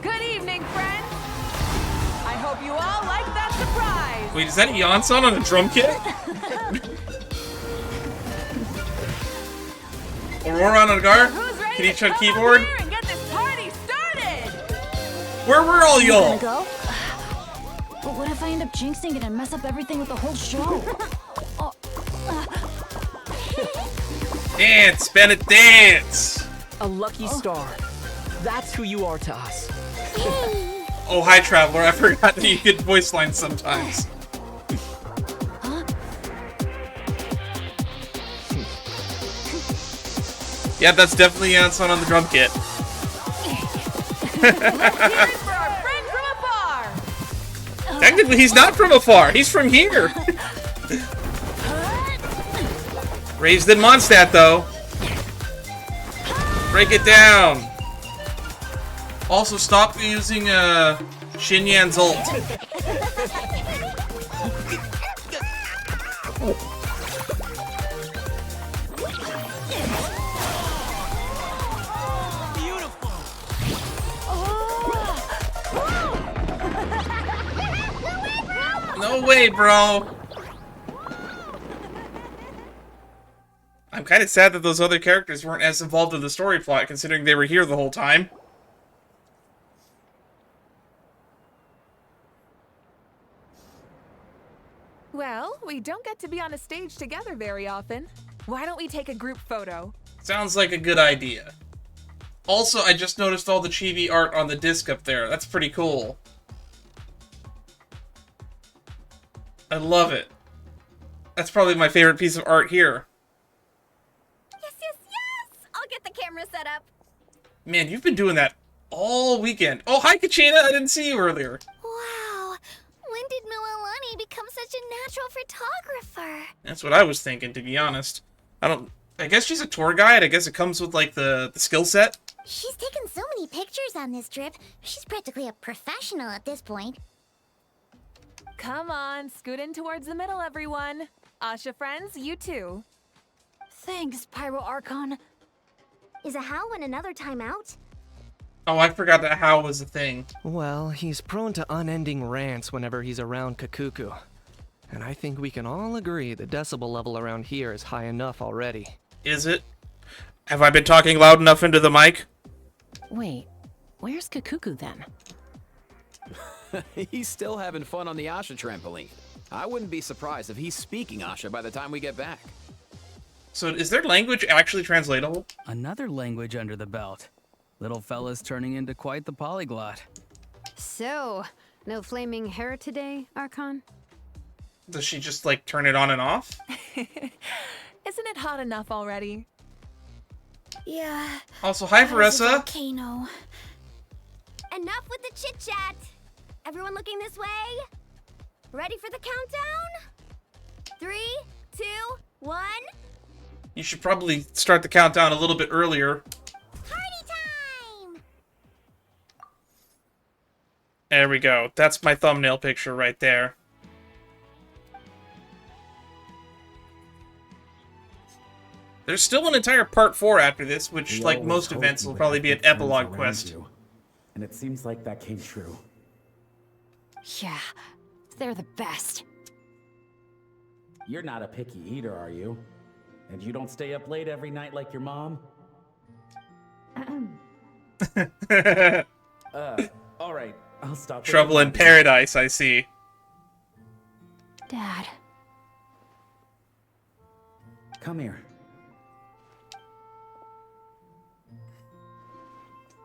Good evening, friends. I hope you all like that surprise. Wait, is that Yansan on a drum kit? Auroron on guard? Can you check keyboard? And get this party started. Where were all y'all? Go? What if I end up jinxing it and mess up everything with the whole show? Dance, Bennett, dance! A lucky star. That's who you are to us. Oh, hi, Traveler. I forgot that you get voice lines sometimes. Yeah, that's definitely Yanson on the drum kit. Technically, he's not from afar. He's from here. Raised in Mondstadt, though. Break it down. Also, stop using Xinyan's ult. No way, bro. I'm kind of sad that those other characters weren't as involved in the story plot, considering they were here the whole time. Well, we don't get to be on a stage together very often. Why don't we take a group photo? Sounds like a good idea. Also, I just noticed all the chibi art on the disc up there. That's pretty cool. I love it. That's probably my favorite piece of art here. Yes, yes, yes! I'll get the camera set up. Man, you've been doing that all weekend. Oh, hi, Kachina. I didn't see you earlier. Wow. When did Mililani become such a natural photographer? That's what I was thinking, to be honest. I guess she's a tour guide. I guess it comes with, like, the skill set. She's taken so many pictures on this trip. She's practically a professional at this point. Come on, scoot in towards the middle, everyone. Asha friends, you too. Thanks, Pyro Archon. Is a Hal in another timeout? Oh, I forgot that Hal was a thing. Well, he's prone to unending rants whenever he's around Kakuku. And I think we can all agree the decibel level around here is high enough already. Is it? Have I been talking loud enough into the mic? Wait, where's Kakuku then? He's still having fun on the Asha trampoline. I wouldn't be surprised if he's speaking Asha by the time we get back. So is their language actually translatable? Another language under the belt. Little fella's turning into quite the polyglot. So, no flaming hair today, Archon? Does she just, like, turn it on and off? Isn't it hot enough already? Yeah. Also, hi, Veressa. Volcano. Enough with the chit-chat. Everyone looking this way? Ready for the countdown? 3, 2, 1. You should probably start the countdown a little bit earlier. Party time! There we go. That's my thumbnail picture right there. There's still an entire part 4 after this, which, like most events, will probably be an epilogue quest. And it seems like that came true. Yeah, they're the best. You're not a picky eater, are you? And you don't stay up late every night like your mom? Alright, I'll stop. Trouble in paradise, I see. Dad. Come here.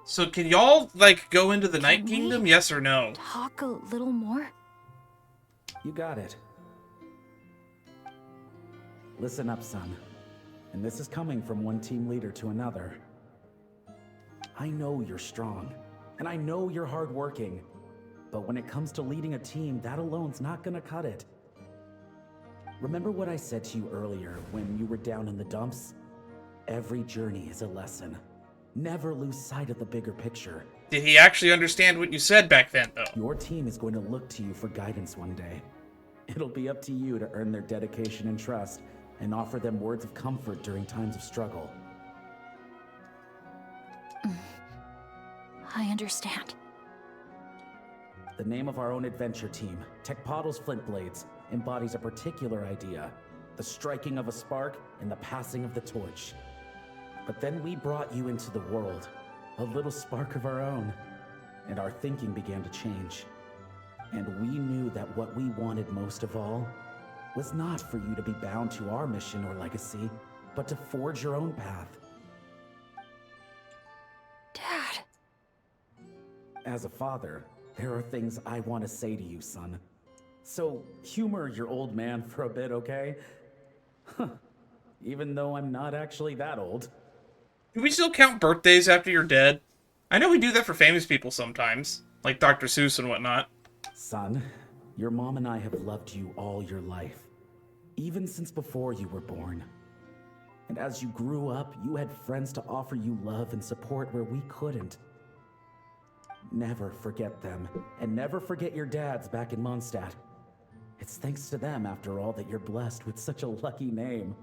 So can y'all, like, go into the Night Kingdom, yes or no? Talk a little more? You got it. Listen up, son. And this is coming from one team leader to another. I know you're strong, and I know you're hardworking. But when it comes to leading a team, that alone's not gonna cut it. Remember what I said to you earlier when you were down in the dumps? Every journey is a lesson. Never lose sight of the bigger picture. Did he actually understand what you said back then, though? Your team is going to look to you for guidance one day. It'll be up to you to earn their dedication and trust, and offer them words of comfort during times of struggle. I understand. The name of our own adventure team, Teapot's Flintblades, embodies a particular idea: the striking of a spark and the passing of the torch. But then we brought you into the world, a little spark of our own, and our thinking began to change. And we knew that what we wanted most of all was not for you to be bound to our mission or legacy, but to forge your own path. Dad. As a father, there are things I want to say to you, son. So humor your old man for a bit, okay? Even though I'm not actually that old. Do we still count birthdays after you're dead? I know we do that for famous people sometimes, like Dr. Seuss and whatnot. Son, your mom and I have loved you all your life, even since before you were born. And as you grew up, you had friends to offer you love and support where we couldn't. Never forget them, and never forget your dads back in Mondstadt. It's thanks to them, after all, that you're blessed with such a lucky name.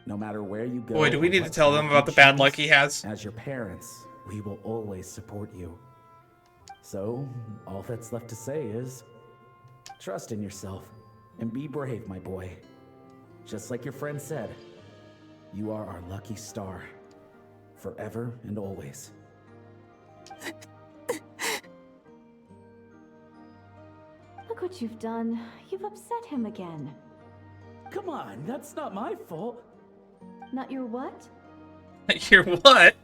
No matter where you go... Boy, do we or need what to tell them path about you the bad choose, luck he has. As your parents, we will always support you. So, all that's left to say is... trust in yourself, and be brave, my boy. Just like your friend said, you are our lucky star. Forever and always. Look what you've done. You've upset him again. Come on, that's not my fault. Not your what? Your what?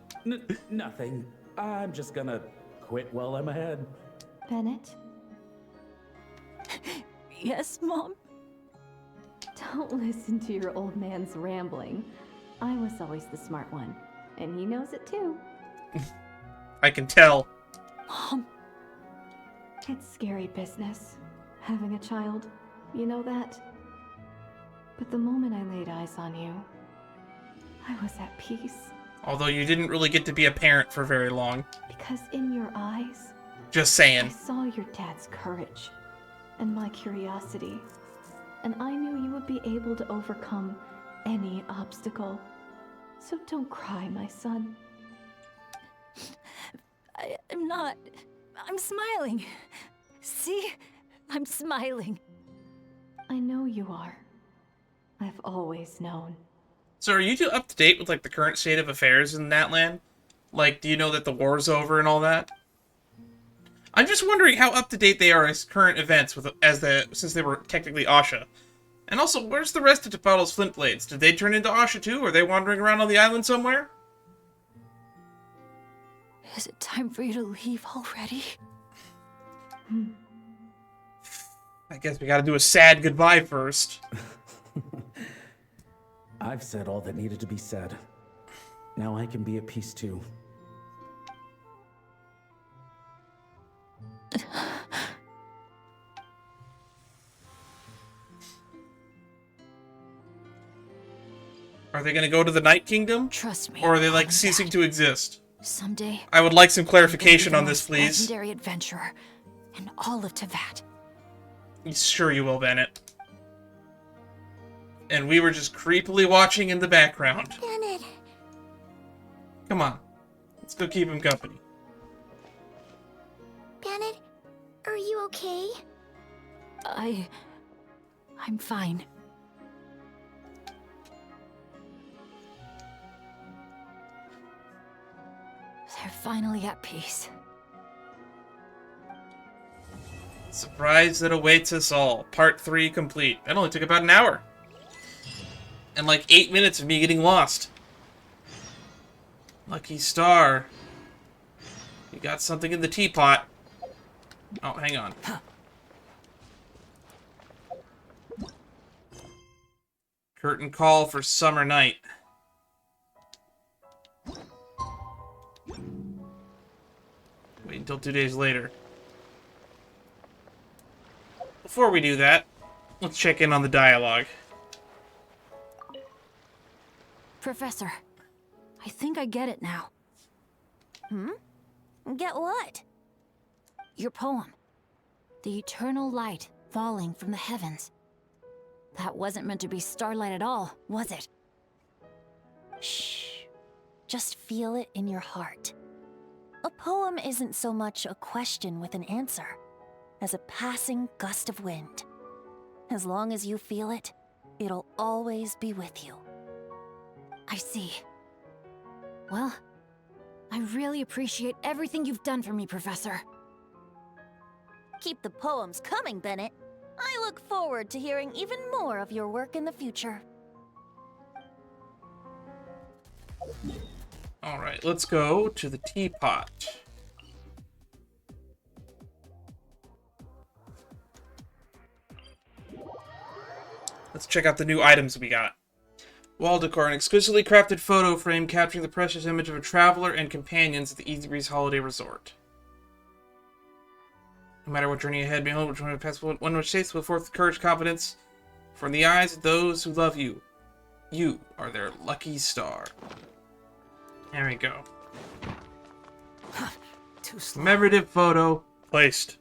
Nothing. I'm just gonna quit while I'm ahead. Bennett? Yes, Mom? Don't listen to your old man's rambling. I was always the smart one, and he knows it too. I can tell. Mom. It's scary business, having a child. You know that? But the moment I laid eyes on you, I was at peace. Although you didn't really get to be a parent for very long. Because in your eyes, Just saying. I saw your dad's courage and my curiosity. And I knew you would be able to overcome any obstacle. So don't cry, my son. I'm not. I'm smiling. See? I'm smiling. I know you are. I've always known. So are you two up to date with, like, the current state of affairs in that land? Like, do you know that the war's over and all that? I'm just wondering how up to date they are as current events since they were technically Asha. And also, where's the rest of Teapot's Flintblades? Did they turn into Asha too? Are they wandering around on the island somewhere? Is it time for you to leave already? I guess we gotta do a sad goodbye first. I've said all that needed to be said. Now I can be at peace too. Are they gonna go to the Night Kingdom? Trust me. Or are they, like, ceasing to exist? Someday. I would like some clarification on this, please. Legendary adventurer in all of Tevat. Sure you will, Bennett. And we were just creepily watching in the background. Bennett. Come on. Let's go keep him company. Bennett, are you okay? I'm fine. They're finally at peace. Surprise that awaits us all. Part 3 complete. That only took about an hour. And like 8 minutes of me getting lost. Lucky star. You got something in the teapot. Oh, hang on. Curtain call for summer night. Wait until 2 days later. Before we do that, let's check in on the dialogue. Professor, I think I get it now. Get what? Your poem. The eternal light falling from the heavens. That wasn't meant to be starlight at all, was it? Shh. Just feel it in your heart. A poem isn't so much a question with an answer as a passing gust of wind. As long as you feel it, it'll always be with you. I see. Well, I really appreciate everything you've done for me, Professor. Keep the poems coming, Bennett. I look forward to hearing even more of your work in the future. Alright, let's go to the teapot. Let's check out the new items we got. Wall decor, an exquisitely crafted photo frame capturing the precious image of a traveler and companions at the Easy Breeze Holiday Resort. No matter what journey ahead, behold, which one pass, one which takes with forth courage, confidence. For in the eyes of those who love you, you are their lucky star. There we go. Too slow. Commemorative photo placed.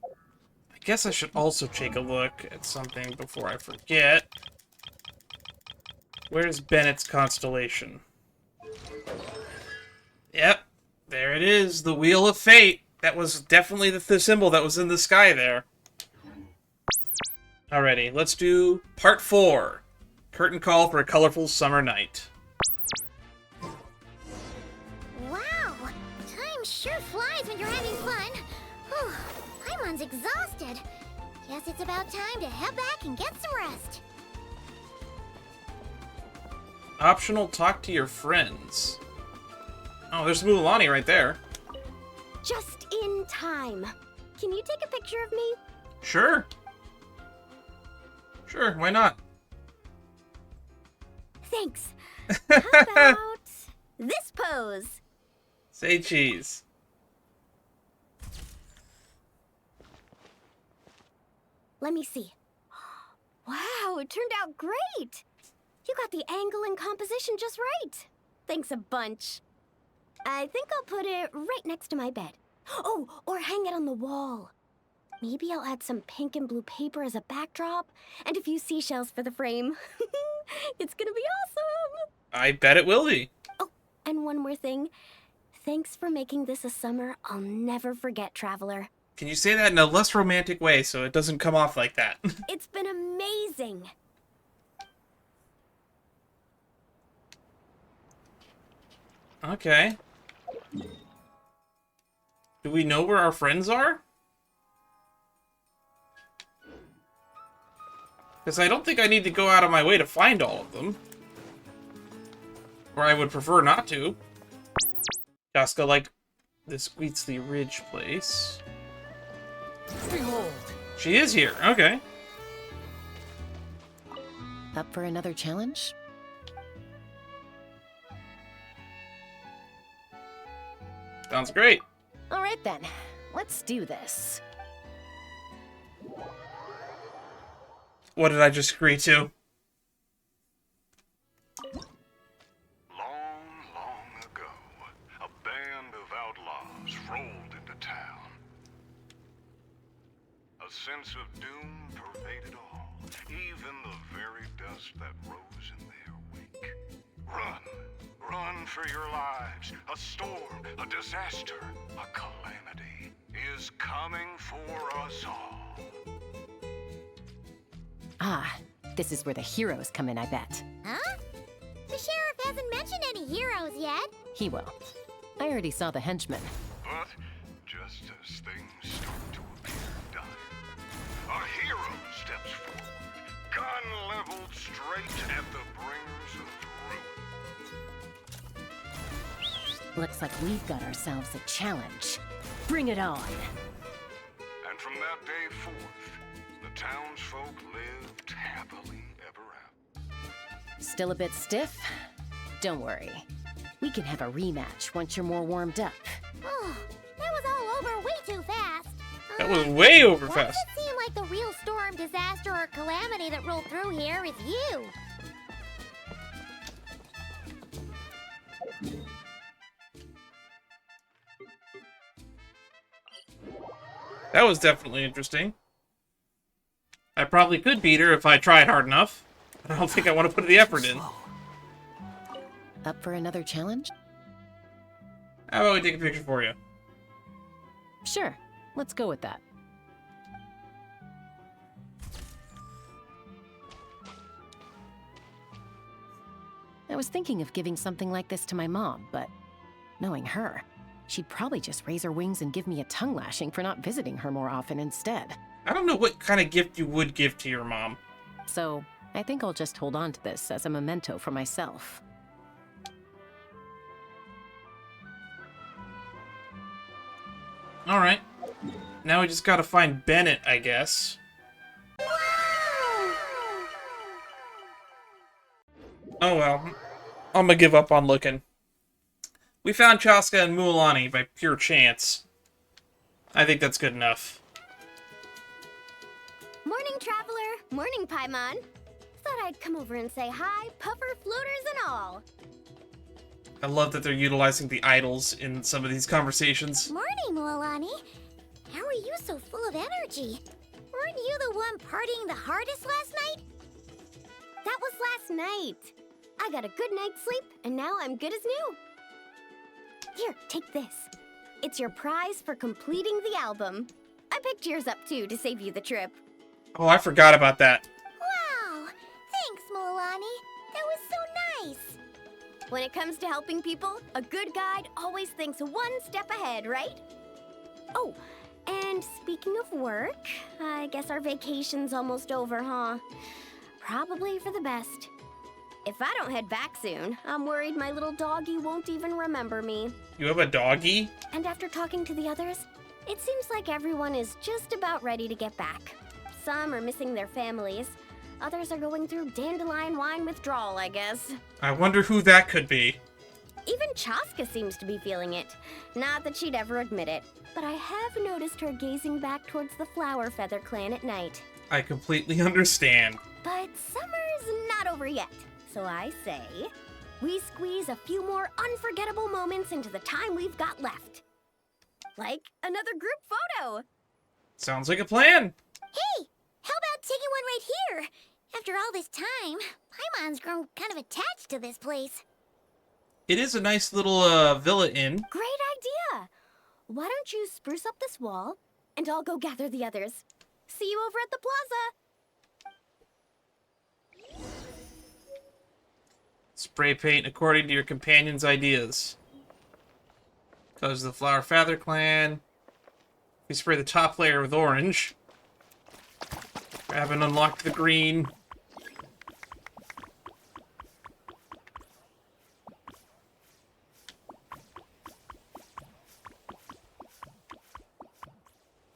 I guess I should also take a look at something before I forget. Where's Bennett's constellation? Yep, there it is, the Wheel of Fate. That was definitely the symbol that was in the sky there. Alrighty, let's do part 4. Curtain call for a colorful summer night. Wow, time sure flies when you're having fun. Whew, Paimon's exhausted. Guess it's about time to head back and get some rest. Optional, talk to your friends. Oh, there's Mulan right there. Just in time. Can you take a picture of me? Sure. Sure, why not? Thanks. How about this pose? Say cheese. Let me see. Wow, it turned out great. You got the angle and composition just right. Thanks a bunch. I think I'll put it right next to my bed. Oh, or hang it on the wall. Maybe I'll add some pink and blue paper as a backdrop, and a few seashells for the frame. It's gonna be awesome! I bet it will be. Oh, and one more thing. Thanks for making this a summer I'll never forget, Traveler. Can you say that in a less romantic way so it doesn't come off like that? It's been amazing! Okay. Do we know where our friends are? Because I don't think I need to go out of my way to find all of them. Or I would prefer not to. Jaska, like this Wheatsley Ridge place. Behold. She is here, okay. Up for another challenge? Sounds great. All right then, let's do this. What did I just agree to? Long ago, a band of outlaws rolled into town. A sense of doom pervaded all, even the very dust that rose in their wake. Run for your lives. A storm, a disaster, a calamity is coming for us all. Ah, this is where the heroes come in, I bet. Huh? The sheriff hasn't mentioned any heroes yet. He will. I already saw the henchmen. But just as things start to appear dire, a hero steps forward, gun leveled straight at the bringers of ruin. Looks like we've got ourselves a challenge. Bring it on! And from that day forth, the townsfolk lived happily ever after. Still a bit stiff? Don't worry. We can have a rematch once you're more warmed up. Oh, that was all over way too fast. That was way over Why fast. does it seem like the real storm, disaster, or calamity that rolled through here is you? That was definitely interesting. I probably could beat her if I tried hard enough. But I don't think I want to put the effort in. Up for another challenge? How about we take a picture for you? Sure, let's go with that. I was thinking of giving something like this to my mom, but Knowing her, she'd probably just raise her wings and give me a tongue lashing for not visiting her more often instead. I don't know what kind of gift you would give to your mom. So, I think I'll just hold on to this as a memento for myself. Alright. Now we just gotta find Bennett, I guess. Oh well. I'm gonna give up on looking. We found Chaska and Mualani by pure chance. I think that's good enough. Morning, traveler. Morning, Paimon. Thought I'd come over and say hi, puffer, floaters, and all. I love that they're utilizing the idols in some of these conversations. Morning, Mualani. How are you so full of energy? Weren't you the one partying the hardest last night? That was last night. I got a good night's sleep, and now I'm good as new. Here, take this. It's your prize for completing the album. I picked yours up, too, to save you the trip. Oh, I forgot about that. Wow! Thanks, Mualani. That was so nice. When it comes to helping people, a good guide always thinks one step ahead, right? Oh, and speaking of work, I guess our vacation's almost over, huh? Probably for the best. If I don't head back soon, I'm worried my little doggy won't even remember me. You have a doggy? And after talking to the others, it seems like everyone is just about ready to get back. Some are missing their families. Others are going through dandelion wine withdrawal, I guess. I wonder who that could be. Even Chaska seems to be feeling it. Not that she'd ever admit it, but I have noticed her gazing back towards the Flower Feather clan at night. I completely understand. But summer's not over yet, so I say, we squeeze a few more unforgettable moments into the time we've got left. Like another group photo. Sounds like a plan. Hey, how about taking one right here? After all this time, Paimon's grown kind of attached to this place. It is a nice little villa inn. Great idea! Why don't you spruce up this wall, and I'll go gather the others. See you over at the plaza! Spray paint according to your companion's ideas. Because of the Flower Feather clan. We spray the top layer with orange. Grab and unlock the green.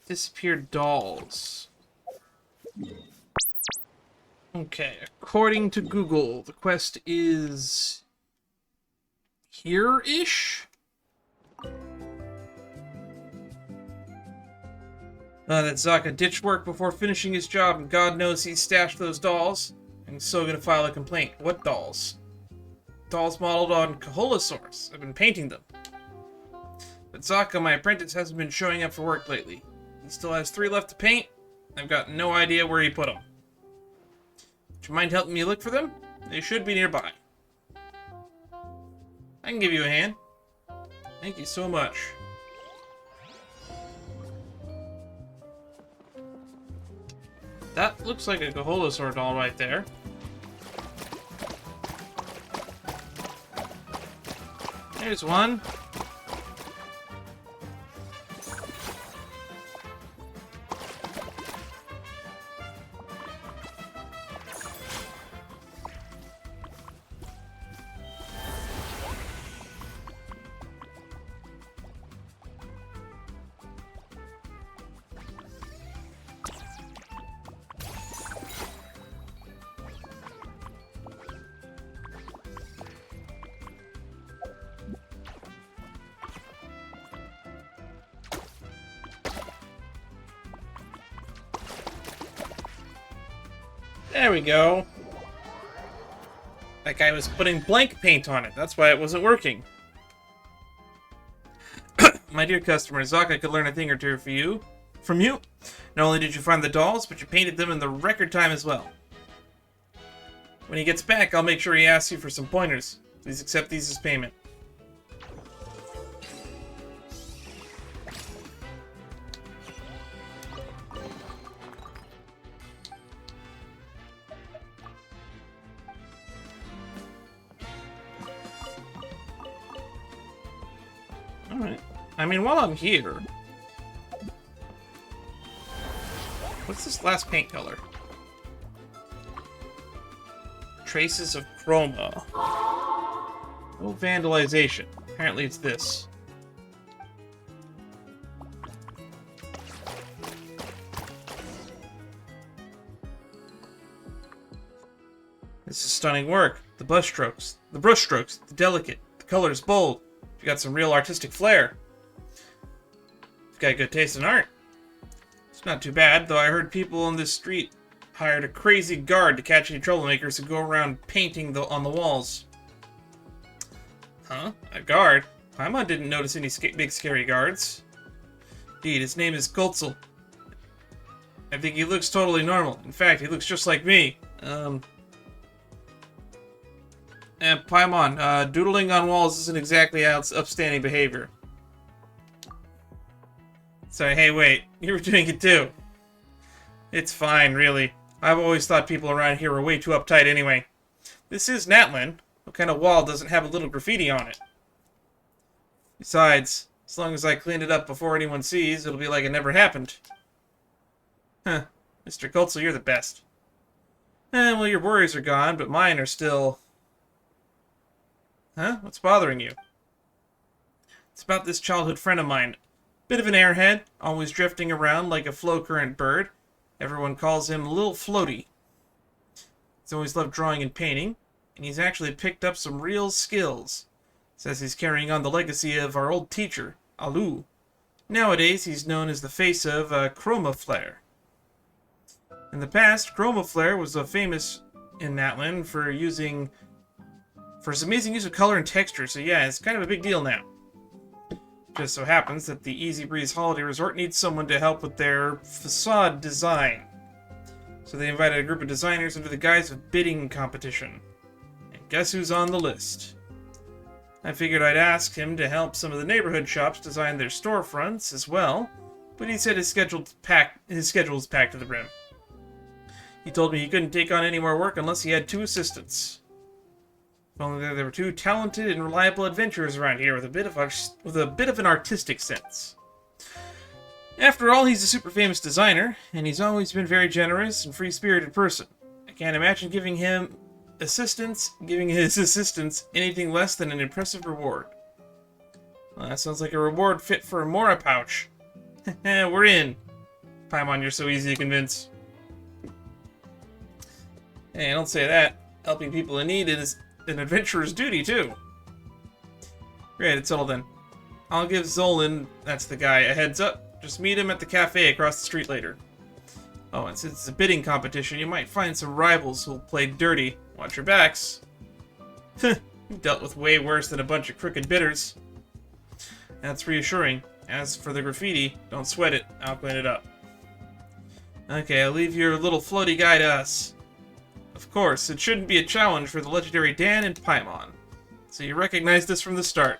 Disappeared dolls. Okay, according to Google, the quest is here-ish? That Zaka ditched work before finishing his job, and God knows he stashed those dolls. And he's still gonna file a complaint. What dolls? Dolls modeled on Kaholosaurs. I've been painting them. But Zaka, my apprentice, hasn't been showing up for work lately. He still has 3 left to paint. I've got no idea where he put them. Would you mind helping me look for them? They should be nearby. I can give you a hand. Thank you so much. That looks like a Kaholosaur doll right there. There's one. There we go. That guy was putting blank paint on it. That's why it wasn't working. My dear customer, Zaka could learn a thing or two from you. Not only did you find the dolls, but you painted them in the record time as well. When he gets back, I'll make sure he asks you for some pointers. Please accept these as payment. Alright. I mean, while I'm here... What's this last paint color? Traces of Chroma. No vandalization. Apparently it's this. This is stunning work. The brushstrokes, the delicate, the colors bold. You got some real artistic flair. You've got good taste in art. It's not too bad, though I heard people on this street hired a crazy guard to catch any troublemakers who go around painting on the walls. Huh? A guard? Paimon didn't notice any big scary guards. Indeed, his name is Kultzel. I think he looks totally normal. In fact, he looks just like me. And Paimon, doodling on walls isn't exactly upstanding behavior. Sorry, hey, wait. You were doing it too. It's fine, really. I've always thought people around here were way too uptight anyway. This is Natlan. What kind of wall doesn't have a little graffiti on it? Besides, as long as I clean it up before anyone sees, it'll be like it never happened. Huh. Mr. Kultzel, you're the best. Well, your worries are gone, but mine are still... Huh? What's bothering you? It's about this childhood friend of mine. Bit of an airhead, always drifting around like a flow-current bird. Everyone calls him Lil Floaty. He's always loved drawing and painting, and he's actually picked up some real skills. Says he's carrying on the legacy of our old teacher, Alu. Nowadays, he's known as the face of Chroma Flare. In the past, Chroma Flare was famous in Natlan for his amazing use of color and texture, so yeah, it's kind of a big deal now. Just so happens that the Easy Breeze Holiday Resort needs someone to help with their facade design. So they invited a group of designers under the guise of bidding competition. And guess who's on the list? I figured I'd ask him to help some of the neighborhood shops design their storefronts as well, but he said his schedule was packed to the brim. He told me he couldn't take on any more work unless he had 2 assistants. If only there were 2 talented and reliable adventurers around here with a bit of an artistic sense. After all, he's a super famous designer, and he's always been a very generous and free-spirited person. I can't imagine giving his assistants anything less than an impressive reward. Well, that sounds like a reward fit for a Mora pouch. We're in. Paimon, you're so easy to convince. Hey, don't say that. Helping people in need is an adventurer's duty, too. Great, it's all then. I'll give Zolan, that's the guy, a heads up. Just meet him at the cafe across the street later. Oh, and since it's a bidding competition, you might find some rivals who'll play dirty. Watch your backs. You've dealt with way worse than a bunch of crooked bidders. That's reassuring. As for the graffiti, don't sweat it. I'll clean it up. Okay, I'll leave your little floaty guy to us. Of course, it shouldn't be a challenge for the legendary Dan and Paimon. So you recognize this from the start.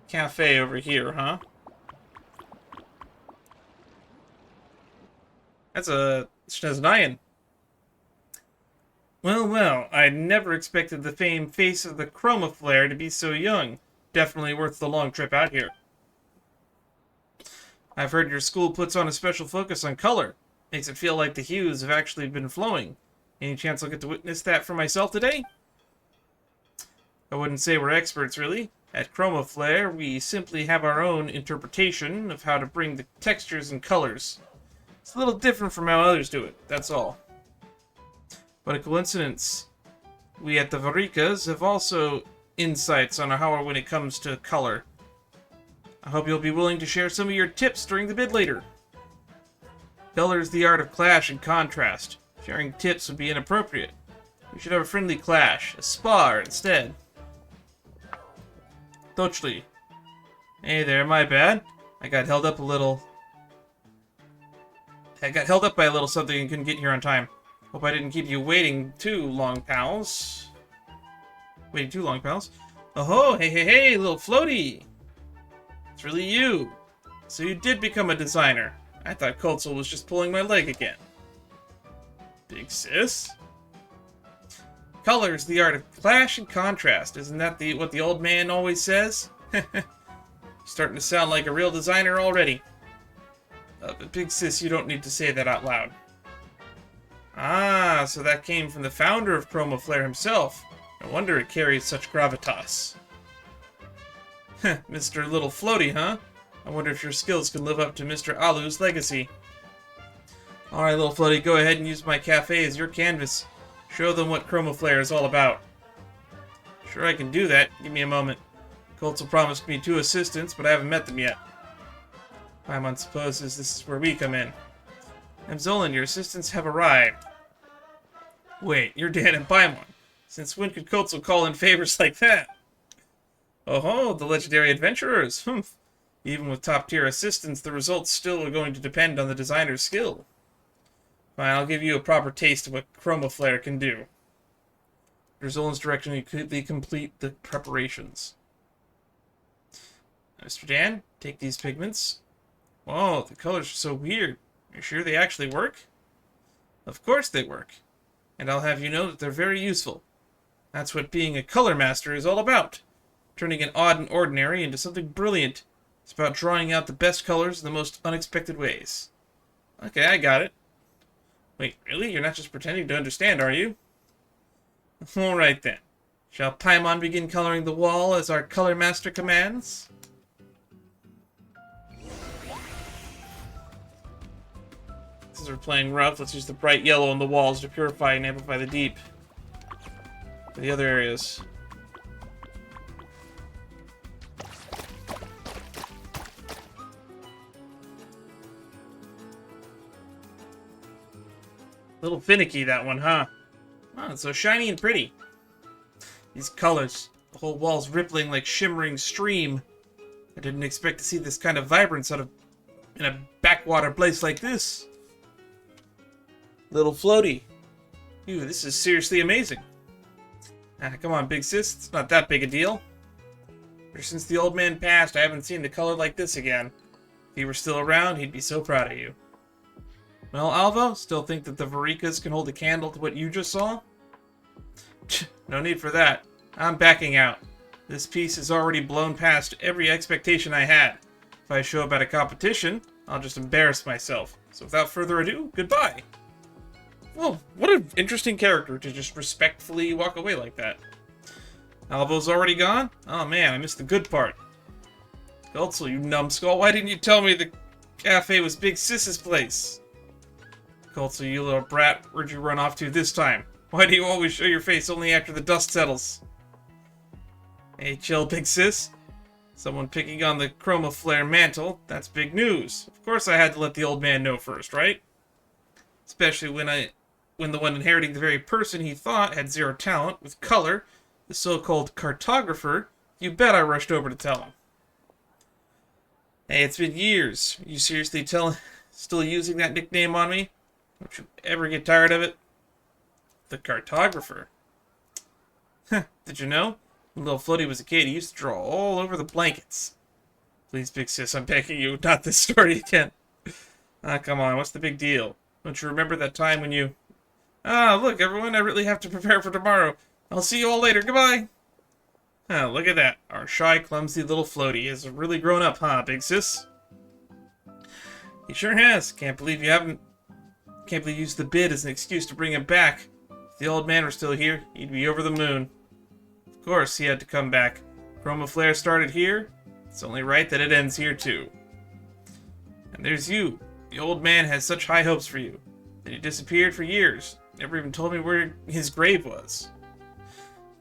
Cafe over here, huh? That's a Shneznayan. Well, I never expected the famed face of the Chroma Flare to be so young. Definitely worth the long trip out here. I've heard your school puts on a special focus on color. Makes it feel like the hues have actually been flowing. Any chance I'll get to witness that for myself today? I wouldn't say we're experts, really. At Chroma Flare, we simply have our own interpretation of how to bring the textures and colors. It's a little different from how others do it, that's all. What a coincidence. We at the Varikas have also insights on how when it comes to color. I hope you'll be willing to share some of your tips during the bid later. Color is the art of clash and contrast. Sharing tips would be inappropriate. We should have a friendly clash, a spar instead. Totally. Hey there, my bad. I got held up by a little something and couldn't get here on time. Hope I didn't keep you waiting too long, pals. Oh, hey, little floaty. It's really you. So you did become a designer. I thought Kultzel was just pulling my leg again. Big sis? Color is the art of clash and contrast. Isn't that what the old man always says? Starting to sound like a real designer already. But Big Sis, you don't need to say that out loud. Ah, so that came from the founder of Chroma Flare himself. No wonder it carries such gravitas. Mr. Little Floaty, huh? I wonder if your skills can live up to Mr. Alu's legacy. Alright, Little Floaty, go ahead and use my cafe as your canvas. Show them what Chroma Flare is all about. Sure, I can do that. Give me a moment. Colts promised me 2 assistants, but I haven't met them yet. Paimon supposes this is where we come in. Zolan, your assistants have arrived. Wait, you're Dan and Paimon. Since when could Kotzel call in favors like that? Oh-ho, the legendary adventurers. Humph. Even with top-tier assistants, the results still are going to depend on the designer's skill. Fine, I'll give you a proper taste of what Chroma Flare can do. Under Zolan's direction, you quickly complete the preparations. Mr. Dan, take these pigments. Whoa, the colors are so weird. You're sure they actually work? Of course they work. And I'll have you know that they're very useful. That's what being a color master is all about. Turning an odd and ordinary into something brilliant. It's about drawing out the best colors in the most unexpected ways. Okay, I got it. Wait, really? You're not just pretending to understand, are you? Alright then. Shall Paimon begin coloring the wall as our color master commands? Since we're playing rough, let's use the bright yellow on the walls to purify and amplify the deep. For the other areas. A little finicky, that one, huh? Oh, it's so shiny and pretty. These colors. The whole wall's rippling like shimmering stream. I didn't expect to see this kind of vibrance in a backwater place like this. Little Floaty. Ew, this is seriously amazing. Ah, come on, Big Sis. It's not that big a deal. Ever since the old man passed, I haven't seen the color like this again. If he were still around, he'd be so proud of you. Well, Alvo, still think that the Varikas can hold a candle to what you just saw? No need for that. I'm backing out. This piece has already blown past every expectation I had. If I show up at a competition, I'll just embarrass myself. So without further ado, goodbye. Well, what an interesting character to just respectfully walk away like that. Alvo's already gone? Oh man, I missed the good part. Gultzel, you numbskull, why didn't you tell me the cafe was Big Sis's place? Gultzel, you little brat, where'd you run off to this time? Why do you always show your face only after the dust settles? Hey, chill, Big Sis. Someone picking on the Chroma Flare mantle, that's big news. Of course I had to let the old man know first, right? Especially when the one inheriting the very person he thought had zero talent with color, the so-called cartographer, you bet I rushed over to tell him. Hey, it's been years. Are you seriously still using that nickname on me? Don't you ever get tired of it? The cartographer. Did you know? When Little Floaty was a kid, he used to draw all over the blankets. Please, Big Sis, I'm begging you, not this story again. Ah, come on, what's the big deal? Don't you remember that time when you... Ah, look, everyone, I really have to prepare for tomorrow. I'll see you all later. Goodbye. Ah, look at that. Our shy, clumsy Little Floaty has really grown up, huh, Big Sis? He sure has. Can't believe you used the bid as an excuse to bring him back. If the old man were still here, he'd be over the moon. Of course, he had to come back. Chroma Flare started here. It's only right that it ends here, too. And there's you. The old man has such high hopes for you. Then he disappeared for years. Never even told me where his grave was.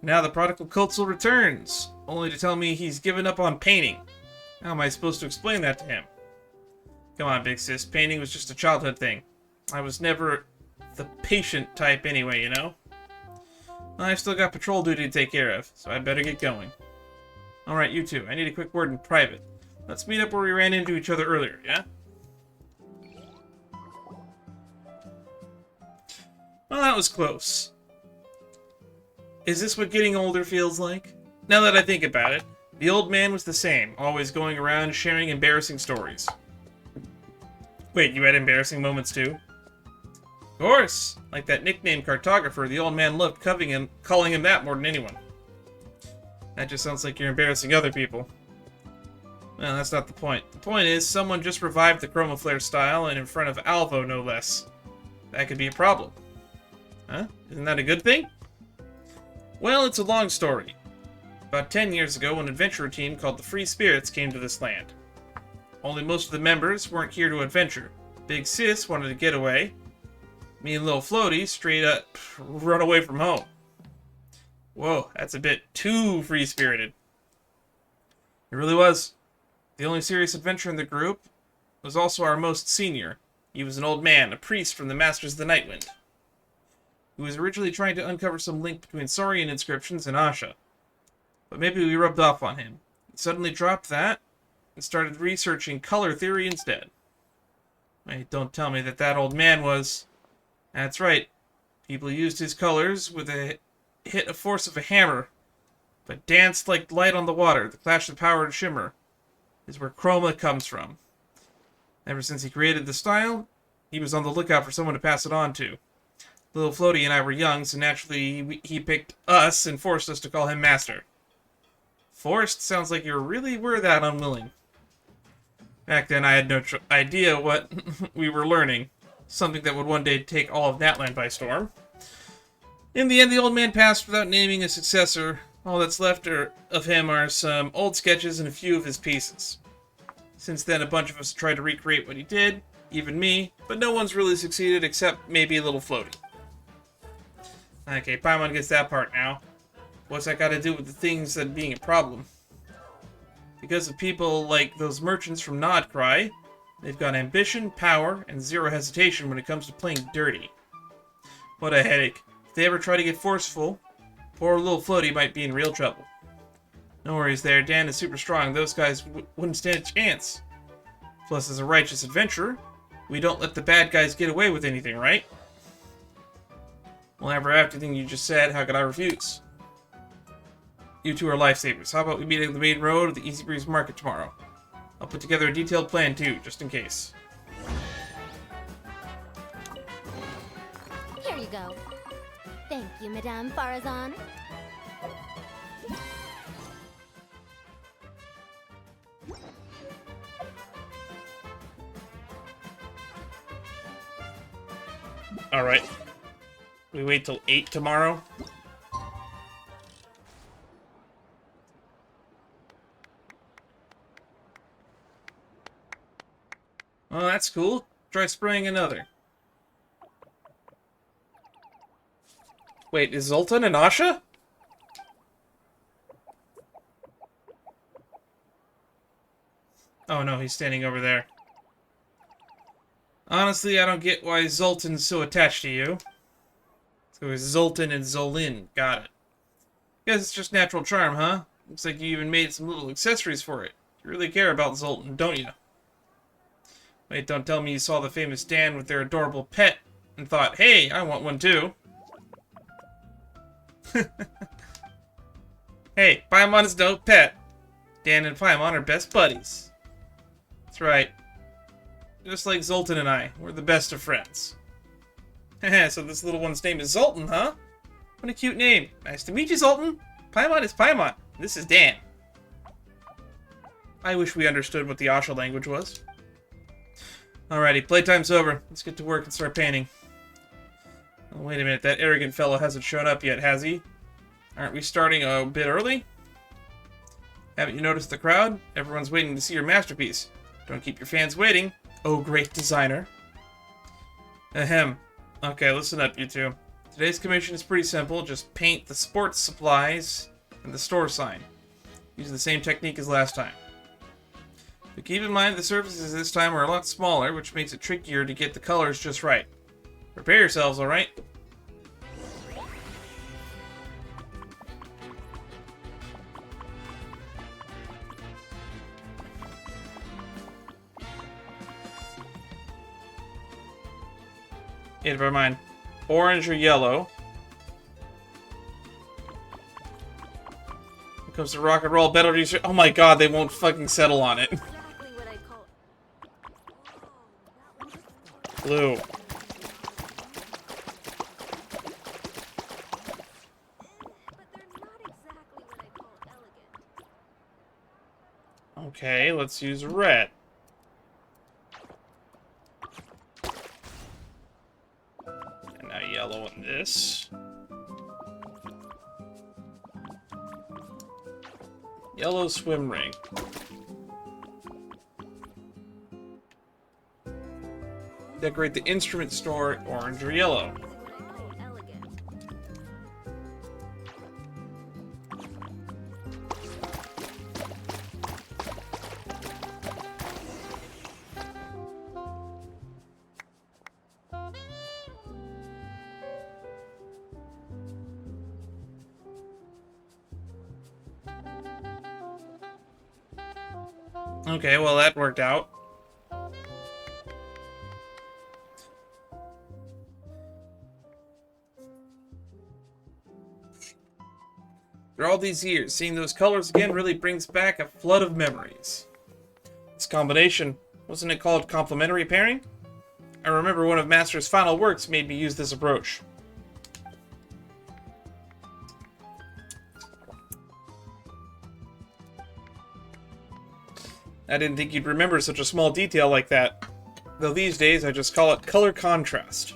Now the prodigal Kotzel returns, only to tell me he's given up on painting. How am I supposed to explain that to him? Come on, Big Sis. Painting was just a childhood thing. I was never the patient type anyway, you know? I've still got patrol duty to take care of, so I'd better get going. Alright, you two. I need a quick word in private. Let's meet up where we ran into each other earlier, yeah? Well, that was close. Is this what getting older feels like? Now that I think about it, the old man was the same, always going around sharing embarrassing stories. Wait, you had embarrassing moments too? Of course! Like that nickname cartographer, the old man loved calling him that more than anyone. That just sounds like you're embarrassing other people. Well, that's not the point. The point is, someone just revived the Chroma Flare style, and in front of Alvo, no less. That could be a problem. Huh? Isn't that a good thing? Well, it's a long story. About 10 years ago, an adventurer team called the Free Spirits came to this land. Only most of the members weren't here to adventure. Big Sis wanted to get away. Me and Lil Floaty straight up run away from home. Whoa, that's a bit too free-spirited. It really was. The only serious adventurer in the group was also our most senior. He was an old man, a priest from the Masters of the Nightwind. He was originally trying to uncover some link between Saurian inscriptions and Asha. But maybe we rubbed off on him. He suddenly dropped that and started researching color theory instead. Wait, don't tell me that old man was... That's right. People used his colors with a hit of force of a hammer, but danced like light on the water. The clash of power and shimmer is where Chroma comes from. Ever since he created the style, he was on the lookout for someone to pass it on to. Little Floaty and I were young, so naturally he picked us and forced us to call him Master. Forced sounds like you really were that unwilling. Back then I had no idea what we were learning. Something that would one day take all of Natland by storm. In the end, the old man passed without naming a successor. All that's left of him are some old sketches and a few of his pieces. Since then, a bunch of us tried to recreate what he did, even me, but no one's really succeeded except maybe Little Floaty. Okay, Paimon gets that part now. What's that got to do with the things that being a problem? Because of people like those merchants from Nodcry, they've got ambition, power, and zero hesitation when it comes to playing dirty. What a headache. If they ever try to get forceful, poor Little Floaty might be in real trouble. No worries there, Dan is super strong. Those guys wouldn't stand a chance. Plus, as a righteous adventurer, we don't let the bad guys get away with anything, right? Well, after everything you just said, how could I refuse? You two are lifesavers. How about we meet at the main road of the Easy Breeze Market tomorrow? I'll put together a detailed plan too, just in case. Here you go. Thank you, Madame Farazan. Alright. We wait till 8 tomorrow? Oh, that's cool. Try spraying another. Wait, is Zoltan and Asha? Oh no, he's standing over there. Honestly, I don't get why Zoltan's so attached to you. So it's Zoltan and Zolin. Got it. Guess it's just natural charm, huh? Looks like you even made some little accessories for it. You really care about Zoltan, don't you? Wait, don't tell me you saw the famous Dan with their adorable pet and thought, hey, I want one too. Hey, Paimon is no pet. Dan and Paimon are best buddies. That's right. Just like Zoltan and I, we're the best of friends. Heh, so this little one's name is Zoltan, huh? What a cute name. Nice to meet you, Zoltan. Paimon is Paimon. This is Dan. I wish we understood what the Asha language was. Alrighty, playtime's over. Let's get to work and start painting. Oh, wait a minute, that arrogant fellow hasn't shown up yet, has he? Aren't we starting a bit early? Haven't you noticed the crowd? Everyone's waiting to see your masterpiece. Don't keep your fans waiting. Oh, great designer. Ahem. Okay, listen up, you two. Today's commission is pretty simple. Just paint the sports supplies and the store sign. Using the same technique as last time. But keep in mind the surfaces this time are a lot smaller, which makes it trickier to get the colors just right. Prepare yourselves, alright? Yeah, never mind. Orange or yellow. Here comes the rock and roll battle research. Oh my god, they won't fucking settle on it. Blue. Okay, let's use red. And now yellow in this. Yellow swim ring. Decorate the instrument store orange or yellow. Okay, well that worked out. After all these years, seeing those colors again really brings back a flood of memories. This combination, wasn't it called complementary pairing? I remember one of Master's final works made me use this approach. I didn't think you'd remember such a small detail like that. Though these days, I just call it color contrast.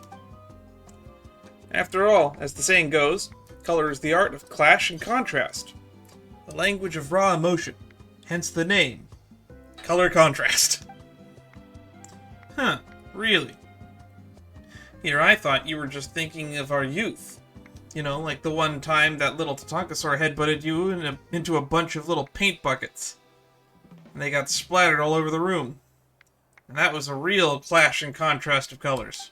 After all, as the saying goes, color is the art of clash and contrast. The language of raw emotion. Hence the name. Color contrast. Huh, really? Here I thought you were just thinking of our youth. You know, like the one time that little Tatankasaur headbutted you into a bunch of little paint buckets. And they got splattered all over the room. And that was a real clash and contrast of colors.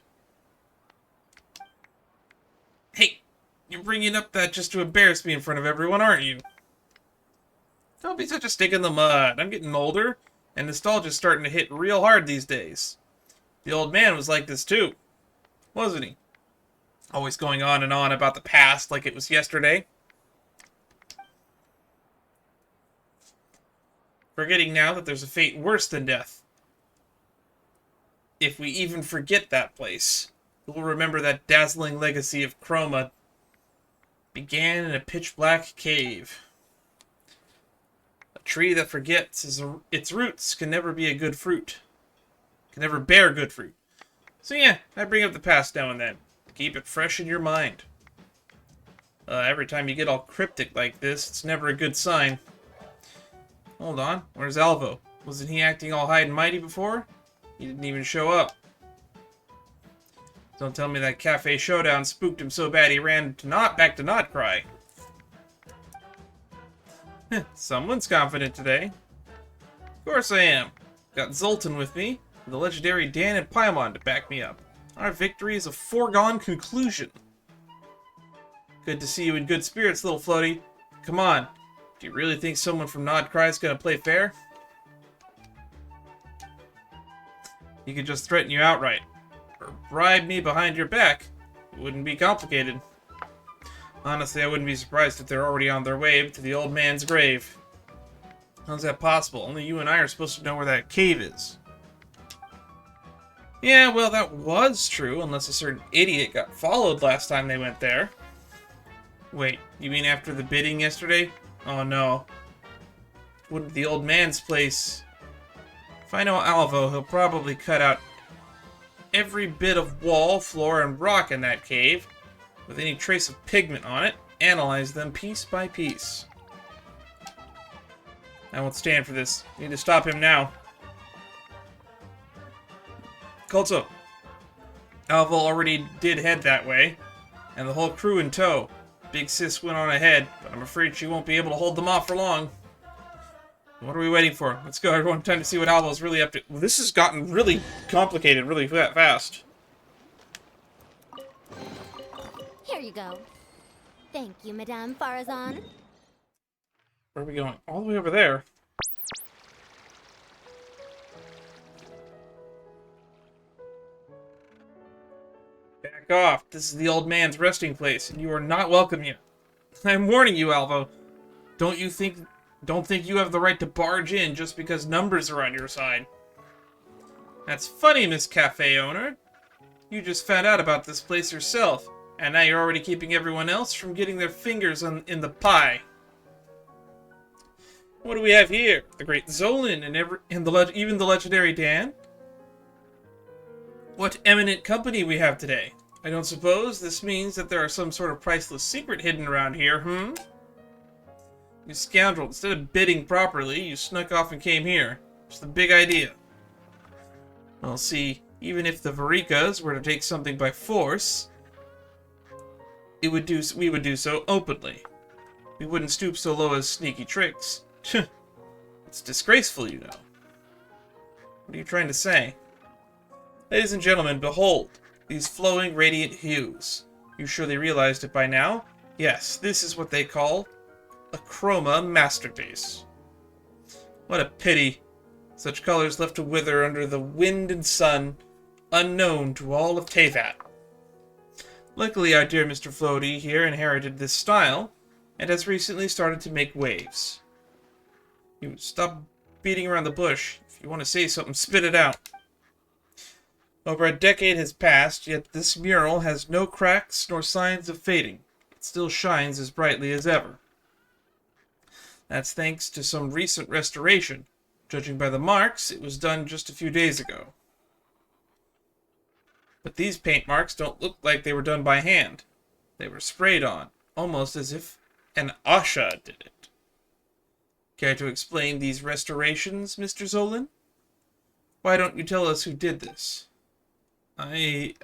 Hey, you're bringing up that just to embarrass me in front of everyone, aren't you? Don't be such a stick in the mud. I'm getting older, and nostalgia's starting to hit real hard these days. The old man was like this too, wasn't he? Always going on and on about the past like it was yesterday. Forgetting now that there's a fate worse than death. If we even forget that place, we'll remember that dazzling legacy of Chroma began in a pitch-black cave. A tree that forgets its roots can never be a good fruit. Can never bear good fruit. So yeah, I bring up the past now and then. Keep it fresh in your mind. Every time you get all cryptic like this, it's never a good sign. Hold on, where's Alvo? Wasn't he acting all high and mighty before? He didn't even show up. Don't tell me that cafe showdown spooked him so bad he ran back to not cry. Someone's confident today. Of course I am. Got Zoltan with me, and the legendary Dan and Paimon to back me up. Our victory is a foregone conclusion. Good to see you in good spirits, little floaty. Come on. Do you really think someone from Nodcry is going to play fair? He could just threaten you outright. Or bribe me behind your back. It wouldn't be complicated. Honestly, I wouldn't be surprised if they're already on their way to the old man's grave. How's that possible? Only you and I are supposed to know where that cave is. Yeah, well, that was true, unless a certain idiot got followed last time they went there. Wait, you mean after the bidding yesterday? Oh no. Wouldn't the old man's place... If I know Alvo, he'll probably cut out every bit of wall, floor, and rock in that cave, with any trace of pigment on it, analyze them piece by piece. I won't stand for this. Need to stop him now. Colto. Alvo already did head that way, and the whole crew in tow. Big Sis went on ahead, but I'm afraid she won't be able to hold them off for long. What are we waiting for? Let's go, everyone. Time to see what Alvo's really up to. Well, this has gotten really complicated really fast. Here you go. Thank you, Madame Farazan. Where are we going? All the way over there. Back off. This is the old man's resting place, and you are not welcome here. I'm warning you, Alvo. Don't think you have the right to barge in just because numbers are on your side. That's funny, Miss Cafe Owner. You just found out about this place yourself, and now you're already keeping everyone else from getting their fingers in the pie. What do we have here? The great Zolan and even the legendary Dan? What eminent company we have today. I don't suppose this means that there are some sort of priceless secret hidden around here, You scoundrel, instead of bidding properly, you snuck off and came here. What's the big idea? Well, see, even if the Varikas were to take something by force, we would do so openly. We wouldn't stoop so low as sneaky tricks. It's disgraceful, you know. What are you trying to say? Ladies and gentlemen, behold, these flowing, radiant hues. You surely realized it by now? Yes, this is what they call a Chroma masterpiece. What a pity. Such colors left to wither under the wind and sun, unknown to all of Teapot. Luckily, our dear Mr. Floaty here inherited this style, and has recently started to make waves. You stop beating around the bush. If you want to say something, spit it out. Over a decade has passed, yet this mural has no cracks nor signs of fading. It still shines as brightly as ever. That's thanks to some recent restoration. Judging by the marks, it was done just a few days ago. But these paint marks don't look like they were done by hand. They were sprayed on, almost as if an Asha did it. Care to explain these restorations, Mr. Zolan? Why don't you tell us who did this? And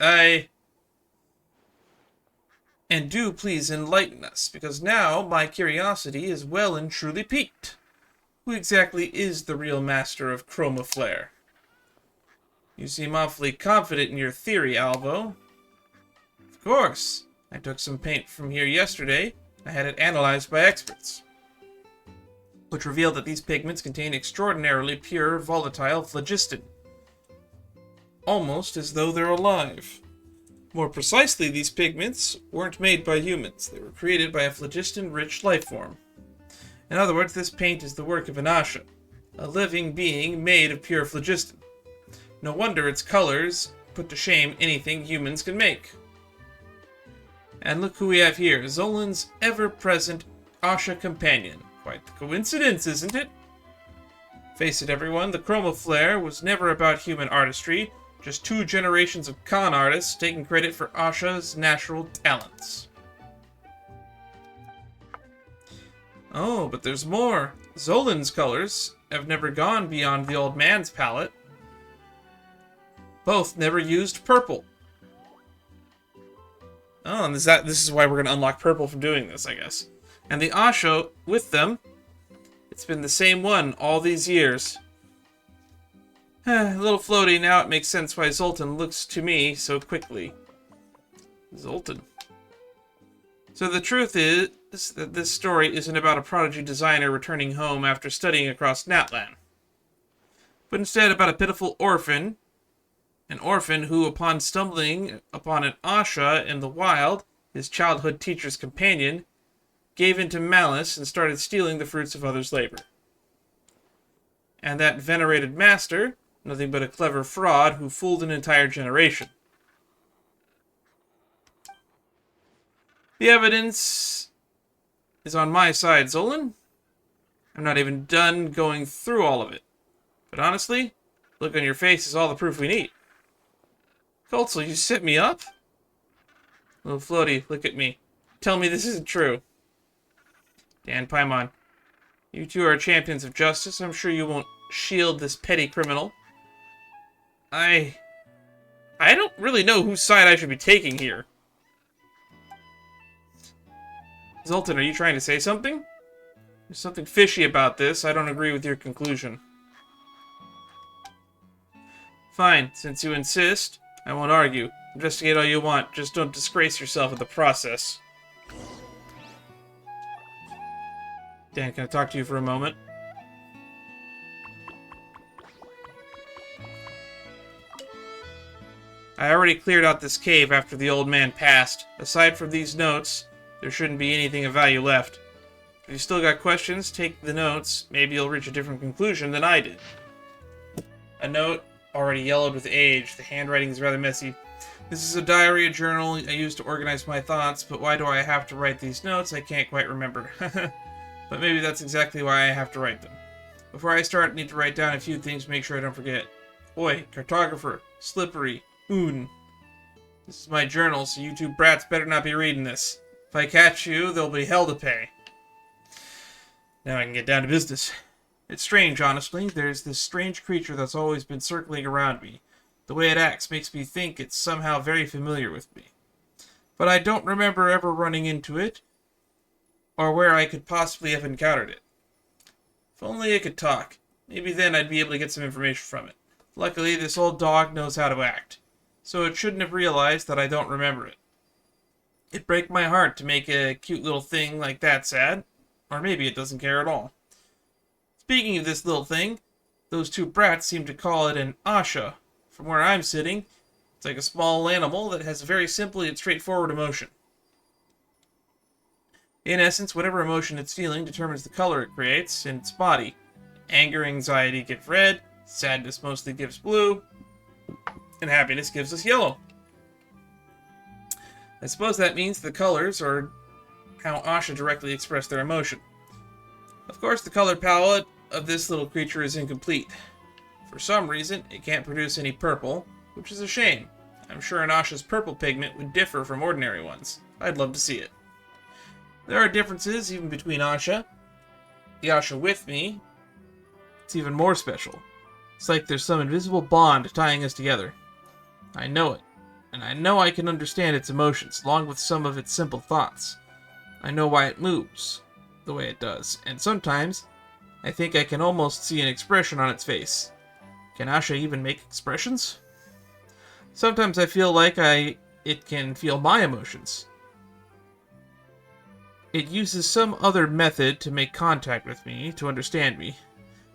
do please enlighten us, because now my curiosity is well and truly piqued. Who exactly is the real master of Chroma Flare? You seem awfully confident in your theory, Alvo. Of course. I took some paint from here yesterday. I had it analyzed by experts, which revealed that these pigments contain extraordinarily pure, volatile phlogiston. Almost as though they're alive. More precisely, these pigments weren't made by humans. They were created by a phlogiston-rich lifeform. In other words, this paint is the work of an Asha, a living being made of pure phlogiston. No wonder its colors put to shame anything humans can make. And look who we have here, Zolan's ever-present Asha companion. Quite the coincidence, isn't it? Face it, everyone, the Chroma Flare was never about human artistry, just 2 generations of con artists taking credit for Asha's natural talents. Oh, but there's more. Zolan's colors have never gone beyond the old man's palette. Both never used purple. Oh, and this is why we're going to unlock purple from doing this, I guess. And the Asha with them, it's been the same one all these years. A little floaty, now it makes sense why Zoltan looks to me so quickly. Zoltan. So the truth is that this story isn't about a prodigy designer returning home after studying across Natlan, but instead about a pitiful orphan. An orphan who, upon stumbling upon an Asha in the wild, his childhood teacher's companion, gave into malice and started stealing the fruits of others' labor. And that venerated master, nothing but a clever fraud who fooled an entire generation. The evidence is on my side, Zolan. I'm not even done going through all of it. But honestly, look on your face is all the proof we need. Coltsel, you set me up? Little floaty, look at me. Tell me this isn't true. Dan Paimon, you two are champions of justice. I'm sure you won't shield this petty criminal. I don't really know whose side I should be taking here. Zoltan, are you trying to say something? There's something fishy about this. I don't agree with your conclusion. Fine, since you insist, I won't argue. Investigate all you want, just don't disgrace yourself in the process. Dan, can I talk to you for a moment? I already cleared out this cave after the old man passed. Aside from these notes, there shouldn't be anything of value left. If you still got questions, take the notes. Maybe you'll reach a different conclusion than I did. A note, already yellowed with age. The handwriting is rather messy. This is a diary, a journal I use to organize my thoughts, but why do I have to write these notes? I can't quite remember. But maybe that's exactly why I have to write them. Before I start, I need to write down a few things to make sure I don't forget. Oi, cartographer, Slippery, Oon. This is my journal, so you two brats better not be reading this. If I catch you, there'll be hell to pay. Now I can get down to business. It's strange, honestly. There's this strange creature that's always been circling around me. The way it acts makes me think it's somehow very familiar with me. But I don't remember ever running into it, or where I could possibly have encountered it. If only it could talk. Maybe then I'd be able to get some information from it. Luckily, this old dog knows how to act, so it shouldn't have realized that I don't remember it. It'd break my heart to make a cute little thing like that sad, or maybe it doesn't care at all. Speaking of this little thing, those two brats seem to call it an Asha. From where I'm sitting, it's like a small animal that has a very simple and straightforward emotion. In essence, whatever emotion it's feeling determines the color it creates in its body. Anger, anxiety give red, sadness mostly gives blue, and happiness gives us yellow. I suppose that means the colors are how Asha directly express their emotion. Of course, the color palette of this little creature is incomplete. For some reason, it can't produce any purple, which is a shame. I'm sure an Asha's purple pigment would differ from ordinary ones. I'd love to see it. There are differences even between Asha. The Asha with me, it's even more special. It's like there's some invisible bond tying us together. I know it, and I know I can understand its emotions, along with some of its simple thoughts. I know why it moves the way it does, and sometimes I think I can almost see an expression on its face. Can Asha even make expressions? Sometimes I feel like it can feel my emotions. It uses some other method to make contact with me, to understand me.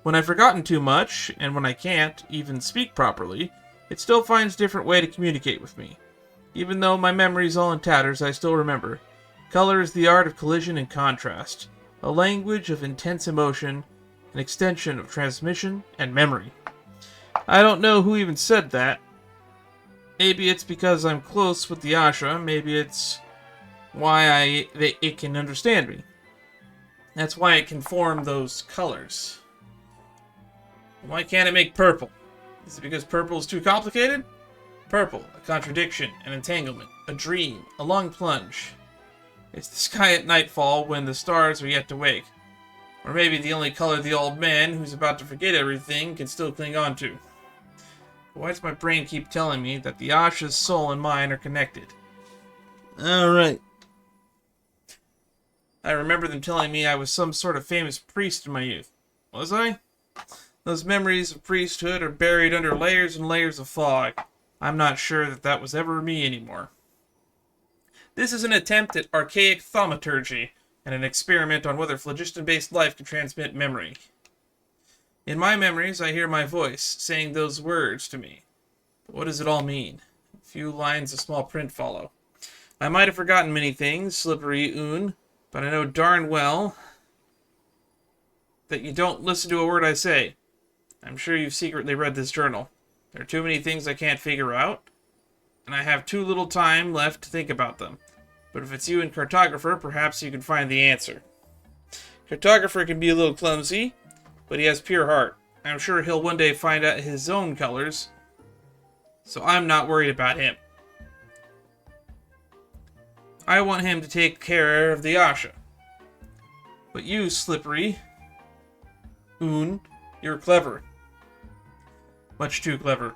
When I've forgotten too much, and when I can't even speak properly, it still finds a different way to communicate with me. Even though my memory's all in tatters, I still remember. Color is the art of collision and contrast, a language of intense emotion, an extension of transmission and memory. I don't know who even said that. Maybe it's because I'm close with the Asha, maybe it's why it can understand me. That's why it can form those colors. Why can't it make purple? Is it because purple is too complicated? Purple, a contradiction, an entanglement, a dream, a long plunge. It's the sky at nightfall when the stars are yet to wake. Or maybe the only color the old man, who's about to forget everything, can still cling on to. Why does my brain keep telling me that the Asha's soul and mine are connected? Alright. I remember them telling me I was some sort of famous priest in my youth. Was I? Those memories of priesthood are buried under layers and layers of fog. I'm not sure that was ever me anymore. This is an attempt at archaic thaumaturgy, and an experiment on whether phlogiston-based life can transmit memory. In my memories, I hear my voice saying those words to me. But what does it all mean? A few lines of small print follow. I might have forgotten many things, Slippery Oon, but I know darn well that you don't listen to a word I say. I'm sure you've secretly read this journal. There are too many things I can't figure out, and I have too little time left to think about them. But if it's you and Cartographer, perhaps you can find the answer. Cartographer can be a little clumsy, but he has pure heart. I'm sure he'll one day find out his own colors, so I'm not worried about him. I want him to take care of the Asha. But you, Slippery Oon, you're clever. Much too clever.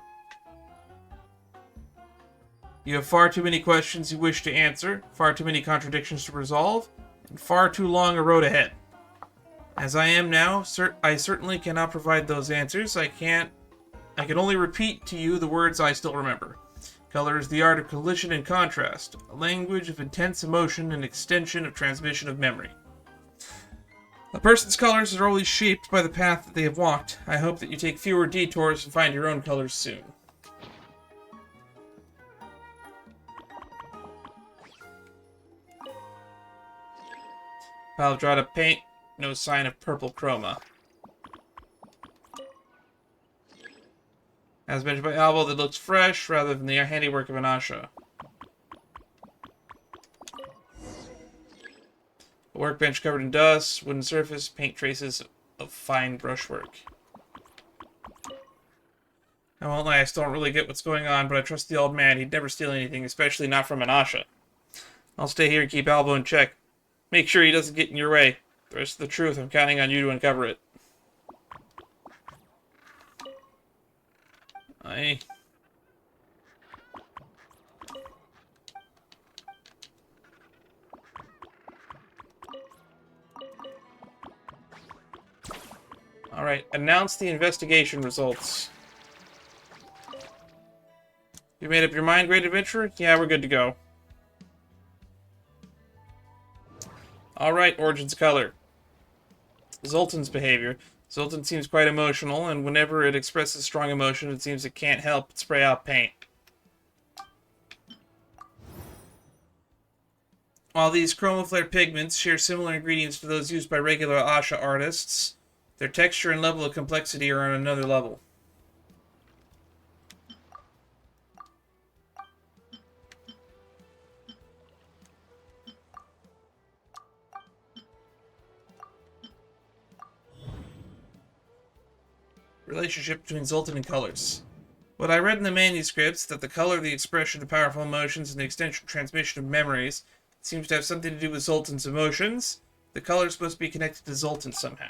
You have far too many questions you wish to answer, far too many contradictions to resolve, and far too long a road ahead. As I am now, I certainly cannot provide those answers. I can only repeat to you the words I still remember. Color is the art of collision and contrast, a language of intense emotion and extension of transmission of memory. A person's colors are always shaped by the path that they have walked. I hope that you take fewer detours and find your own colors soon. Pile of dried up paint, no sign of purple chroma. As mentioned by Alvo, that looks fresh rather than the handiwork of an Asha. A workbench covered in dust, wooden surface, paint traces of fine brushwork. I won't lie, I still don't really get what's going on, but I trust the old man. He'd never steal anything, especially not from an Asha. I'll stay here and keep Albo in check. Make sure he doesn't get in your way. The rest of the truth, I'm counting on you to uncover it. Alright, announce the investigation results. You made up your mind, great adventurer? Yeah, we're good to go. Alright, Origin's color. Zoltan's behavior. Zoltan seems quite emotional, and whenever it expresses strong emotion, it seems it can't help but spray out paint. While these Chroma flare pigments share similar ingredients to those used by regular Asha artists, their texture and level of complexity are on another level. Relationship between Zoltan and colors. What I read in the manuscripts, that the color, the expression of powerful emotions, and the extension transmission of memories seems to have something to do with Zoltan's emotions. The color is supposed to be connected to Zoltan somehow.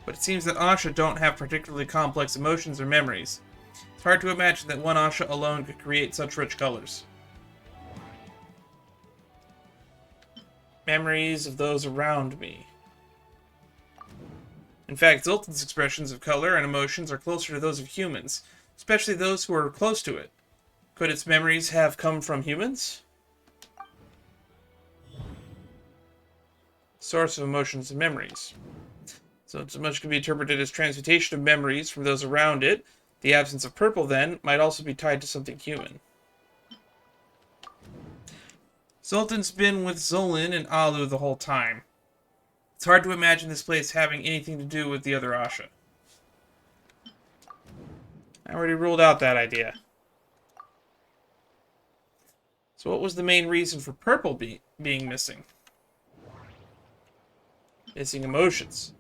But it seems that Asha don't have particularly complex emotions or memories. It's hard to imagine that one Asha alone could create such rich colors. Memories of those around me. In fact, Zoltan's expressions of color and emotions are closer to those of humans, especially those who are close to it. Could its memories have come from humans? Source of emotions and memories. So much can be interpreted as transmutation of memories from those around it. The absence of purple, then, might also be tied to something human. Zoltan's been with Zolan and Alu the whole time. It's hard to imagine this place having anything to do with the other Asha. I already ruled out that idea. So what was the main reason for purple being missing? Missing emotions.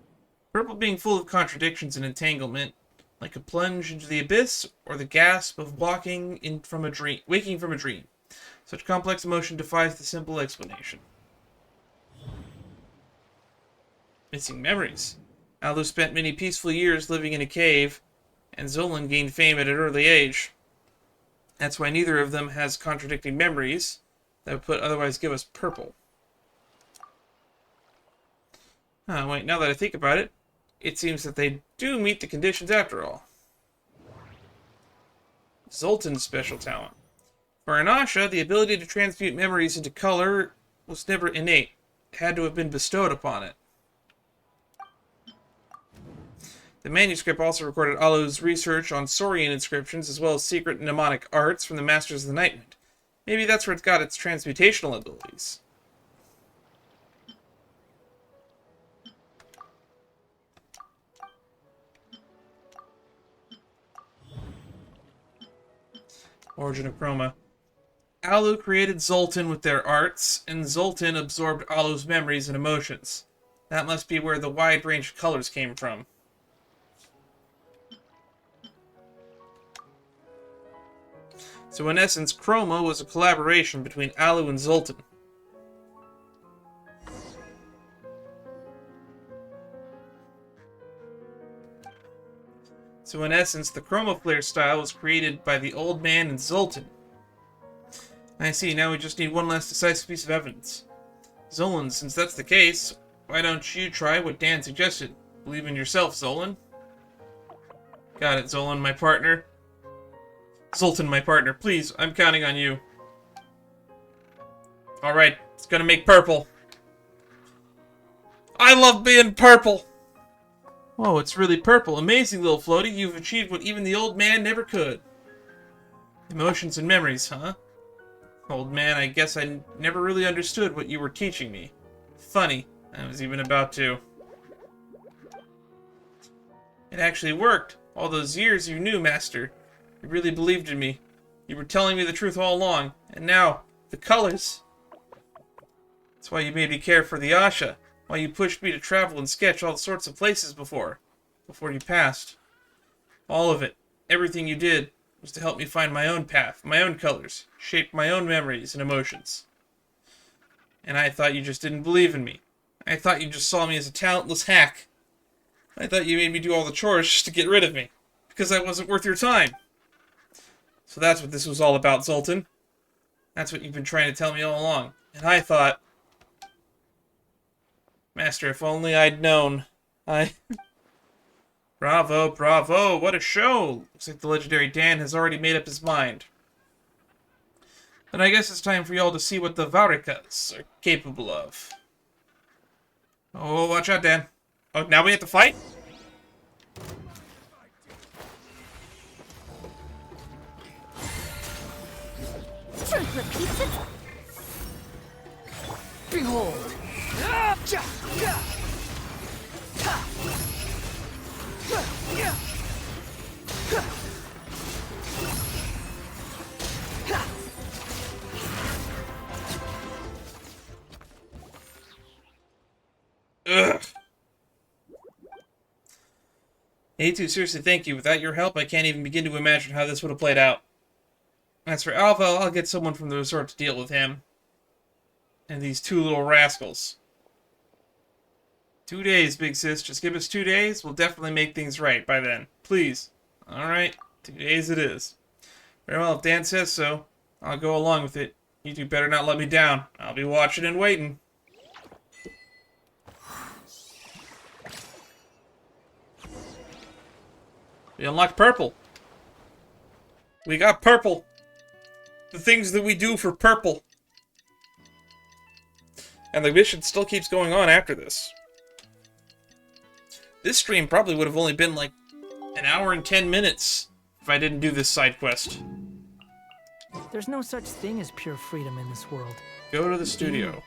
Purple being full of contradictions and entanglement, like a plunge into the abyss or the gasp of waking from a dream. Such complex emotion defies the simple explanation. Missing memories. Alu spent many peaceful years living in a cave, and Zolan gained fame at an early age. That's why neither of them has contradicting memories that would otherwise give us purple. Wait, now that I think about it, it seems that they do meet the conditions after all. Zoltan's special talent. For an Asha, the ability to transmute memories into color was never innate. It had to have been bestowed upon it. The manuscript also recorded Alu's research on Saurian inscriptions as well as secret mnemonic arts from the Masters of the Nightwind. Maybe that's where it's got its transmutational abilities. Origin of Chroma. Alu created Zoltan with their arts, and Zoltan absorbed Alu's memories and emotions. That must be where the wide range of colors came from. So in essence, Chroma was a collaboration between Alu and Zoltan. So in essence, the Chroma flare style was created by the Old Man and Zoltan. I see, now we just need one last decisive piece of evidence. Zolan, since that's the case, why don't you try what Dan suggested? Believe in yourself, Zolan. Got it, Zolan, my partner. Zoltan, my partner, please, I'm counting on you. Alright, it's gonna make purple. I love being purple! Whoa, it's really purple. Amazing, little floaty. You've achieved what even the old man never could. Emotions and memories, huh? Old man, I guess I never really understood what you were teaching me. Funny. I was even about to. It actually worked. All those years you knew, Master. You really believed in me. You were telling me the truth all along. And now, the colors. That's why you made me care for the Asha. Why you pushed me to travel and sketch all sorts of places before you passed. All of it, everything you did, was to help me find my own path, my own colors, shape my own memories and emotions. And I thought you just didn't believe in me. I thought you just saw me as a talentless hack. I thought you made me do all the chores just to get rid of me, because I wasn't worth your time. So that's what this was all about, Zoltan. That's what you've been trying to tell me all along. And I thought... Master, if only I'd known. Bravo, bravo, what a show! Looks like the legendary Dan has already made up his mind. Then I guess it's time for y'all to see what the Varikas are capable of. Oh, watch out, Dan. Oh, now we have to fight? Truth repeats it. Behold. Ugh. A2, seriously, thank you. Without your help, I can't even begin to imagine how this would have played out. As for Alpha, I'll get someone from the resort to deal with him. And these two little rascals. 2 days, big sis. Just give us 2 days. We'll definitely make things right by then. Please. Alright, 2 days it is. Very well, if Dan says so, I'll go along with it. You two better not let me down. I'll be watching and waiting. We unlocked purple. We got purple. The things that we do for purple. And the mission still keeps going on after this. This stream probably would have only been like an hour and 10 minutes if I didn't do this side quest. There's no such thing as pure freedom in this world. Go to the studio.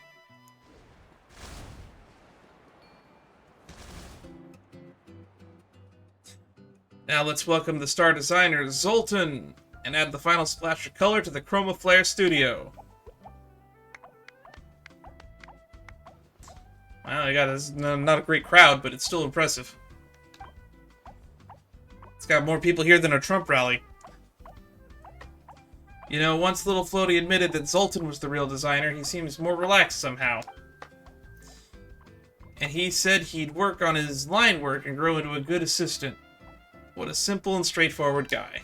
Now let's welcome the star designer, Zoltan, and add the final splash of color to the Chroma Flare studio. Wow, this is not a great crowd, but it's still impressive. It's got more people here than a Trump rally. You know, once Little Floaty admitted that Zoltan was the real designer, he seems more relaxed somehow. And he said he'd work on his line work and grow into a good assistant. What a simple and straightforward guy.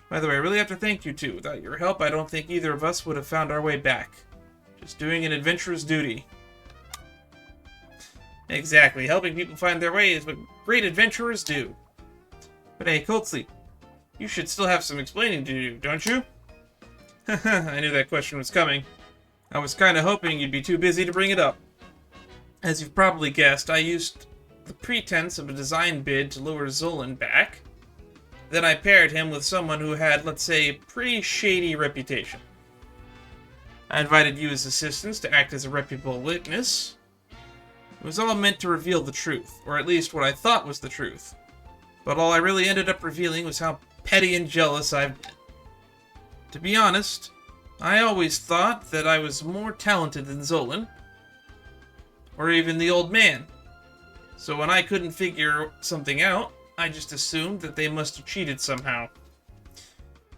By the way, I really have to thank you two. Without your help, I don't think either of us would have found our way back. Just doing an adventurer's duty. Exactly. Helping people find their way is what great adventurers do. But hey, Cold Sleep, you should still have some explaining to do, don't you? I knew that question was coming. I was kinda hoping you'd be too busy to bring it up. As you've probably guessed, I used the pretense of a design bid to lure Zolan back. Then I paired him with someone who had, let's say, a pretty shady reputation. I invited you as assistants to act as a reputable witness. It was all meant to reveal the truth, or at least what I thought was the truth. But all I really ended up revealing was how petty and jealous I've been. To be honest, I always thought that I was more talented than Zolan, or even the old man. So when I couldn't figure something out, I just assumed that they must have cheated somehow.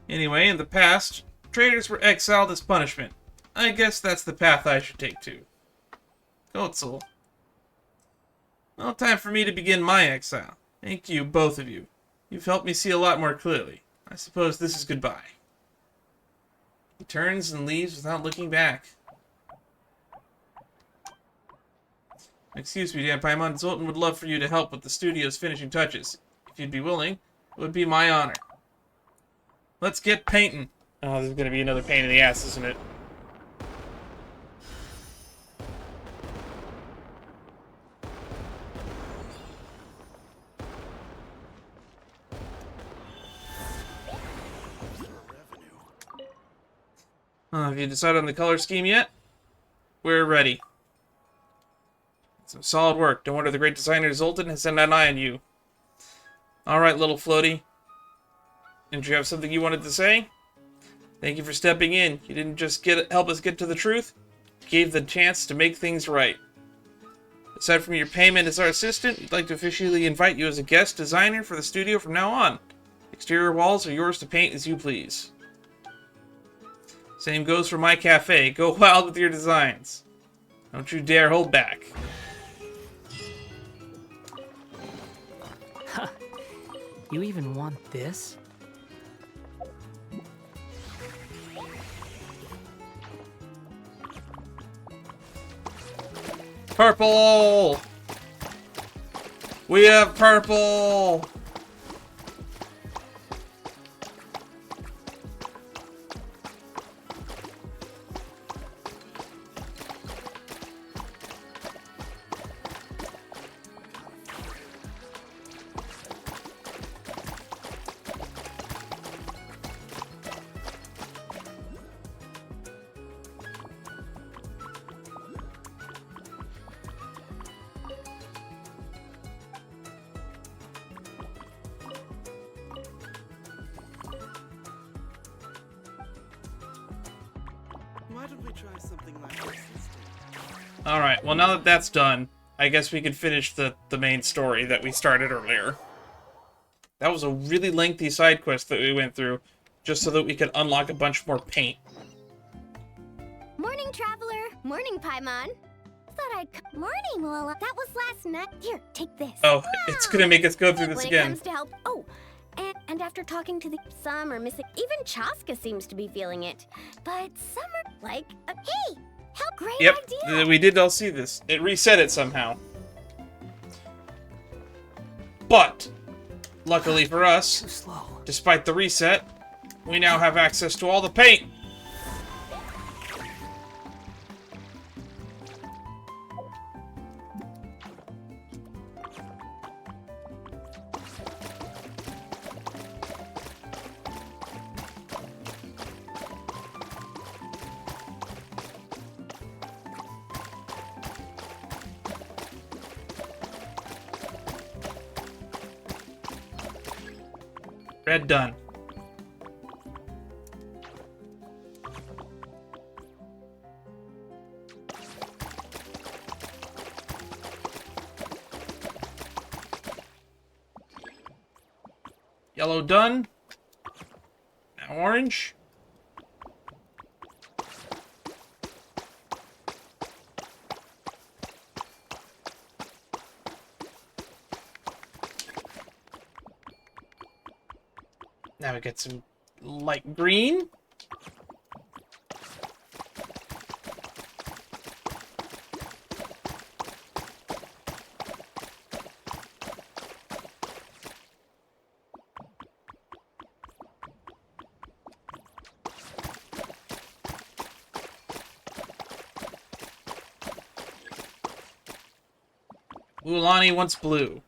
Anyway, in the past, traitors were exiled as punishment. I guess that's the path I should take too. Kotzel. Well, time for me to begin my exile. Thank you, both of you. You've helped me see a lot more clearly. I suppose this is goodbye. He turns and leaves without looking back. Excuse me, Dan Paimon. Zoltan would love for you to help with the studio's finishing touches. If you'd be willing, it would be my honor. Let's get painting. Oh, this is going to be another pain in the ass, isn't it? Have you decided on the color scheme yet? We're ready. Some solid work. Don't wonder the great designer Zoltan has sent an eye on you. Alright, little floaty. Didn't you have something you wanted to say? Thank you for stepping in. You didn't just help us get to the truth, you gave the chance to make things right. Aside from your payment as our assistant, we'd like to officially invite you as a guest designer for the studio from now on. Exterior walls are yours to paint as you please. Same goes for my cafe. Go wild with your designs. Don't you dare hold back. You even want this? Purple! We have purple! Why don't we try something like this instead? Alright, well now that that's done, I guess we can finish the main story that we started earlier. That was a really lengthy side quest that we went through, just so that we could unlock a bunch more paint. Morning, Traveler. Morning, Paimon. Thought I'd Morning, Lola. That was last night. Here, take this. Oh, it's gonna make us go through this when again. It comes to help. Oh, and after talking to some are missing. Even Chaska seems to be feeling it. But some are like, hey, how great Yep, idea. we did all see this. It reset it somehow. But, luckily for us, despite the reset, we now have access to all the paint. Red done. Yellow done. Now orange. Now we get some light green. Ulani wants blue.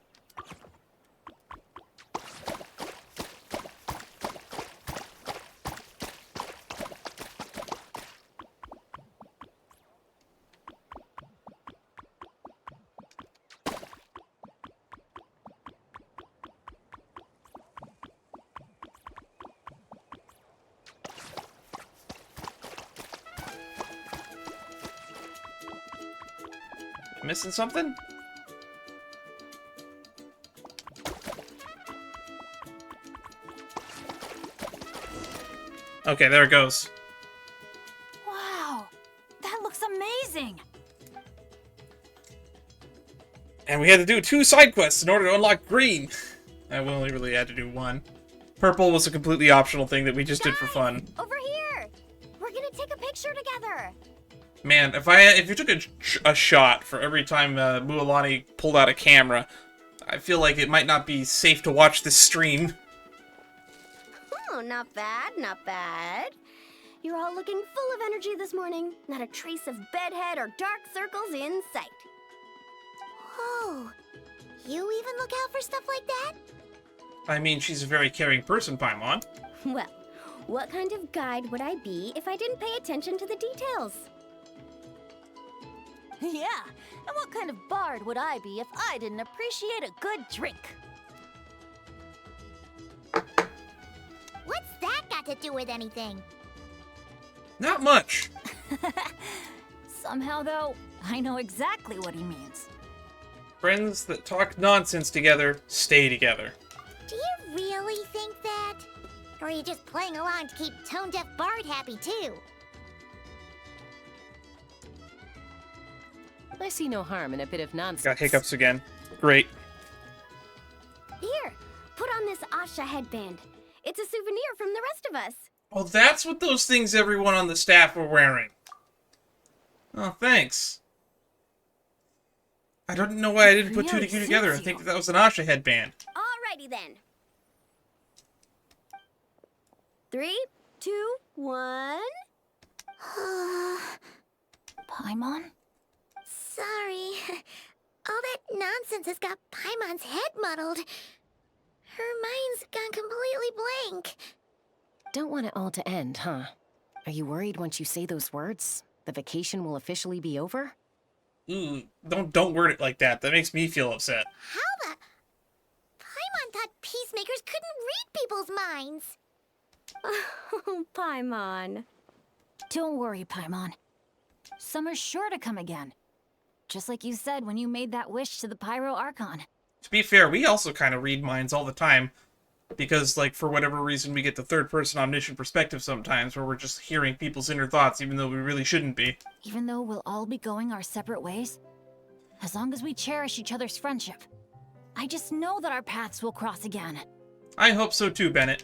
Missing something? Okay, there it goes. Wow, that looks amazing. And we had to do 2 side quests in order to unlock green. We only really had to do 1. Purple was a completely optional thing that we just did for fun. Over here. We're gonna take a picture together. Man, if you took a shot for every time Mualani pulled out a camera, I feel like it might not be safe to watch this stream. Oh, not bad, not bad. You're all looking full of energy this morning. Not a trace of bedhead or dark circles in sight. Oh, you even look out for stuff like that? I mean, she's a very caring person, Paimon. Well, what kind of guide would I be if I didn't pay attention to the details? Yeah, and what kind of bard would I be if I didn't appreciate a good drink? What's that got to do with anything? Not much. Somehow, though, I know exactly what he means. Friends that talk nonsense together stay together. Do you really think that? Or are you just playing along to keep Tone Deaf Bard happy, too? I see no harm in a bit of nonsense. Got hiccups again. Great. Here, put on this Asha headband. It's a souvenir from the rest of us. Oh, that's what those things everyone on the staff were wearing. Oh, thanks. I don't know why I didn't put two together and think that was an Asha headband. Alrighty then. 3, 2, 1. Paimon? Sorry. All that nonsense has got Paimon's head muddled. Her mind's gone completely blank. Don't want it all to end, huh? Are you worried once you say those words, the vacation will officially be over? Ooh, don't word it like that. That makes me feel upset. How the... Paimon thought peacemakers couldn't read people's minds. Oh, Paimon. Don't worry, Paimon. Summer's sure to come again. Just like you said when you made that wish to the Pyro Archon. To be fair, we also kind of read minds all the time. Because, like, for whatever reason, we get the third-person omniscient perspective sometimes, where we're just hearing people's inner thoughts, even though we really shouldn't be. Even though we'll all be going our separate ways, as long as we cherish each other's friendship, I just know that our paths will cross again. I hope so too, Bennett.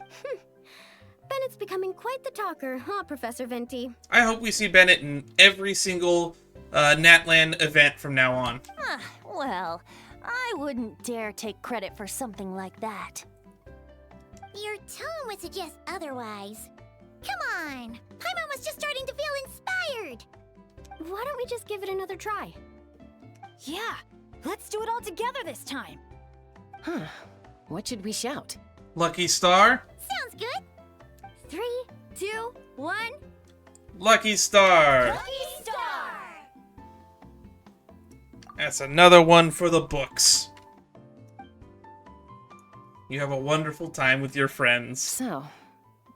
Bennett's becoming quite the talker, huh, Professor Venti? I hope we see Bennett in every single Natlan event from now on. Well, I wouldn't dare take credit for something like that. Your tone would suggest otherwise. Come on! Paimon was just starting to feel inspired! Why don't we just give it another try? Yeah, let's do it all together this time. Huh. What should we shout? Lucky Star? Sounds good! 3, 2, 1. Lucky Star! Lucky Star! That's another one for the books. You have a wonderful time with your friends. So,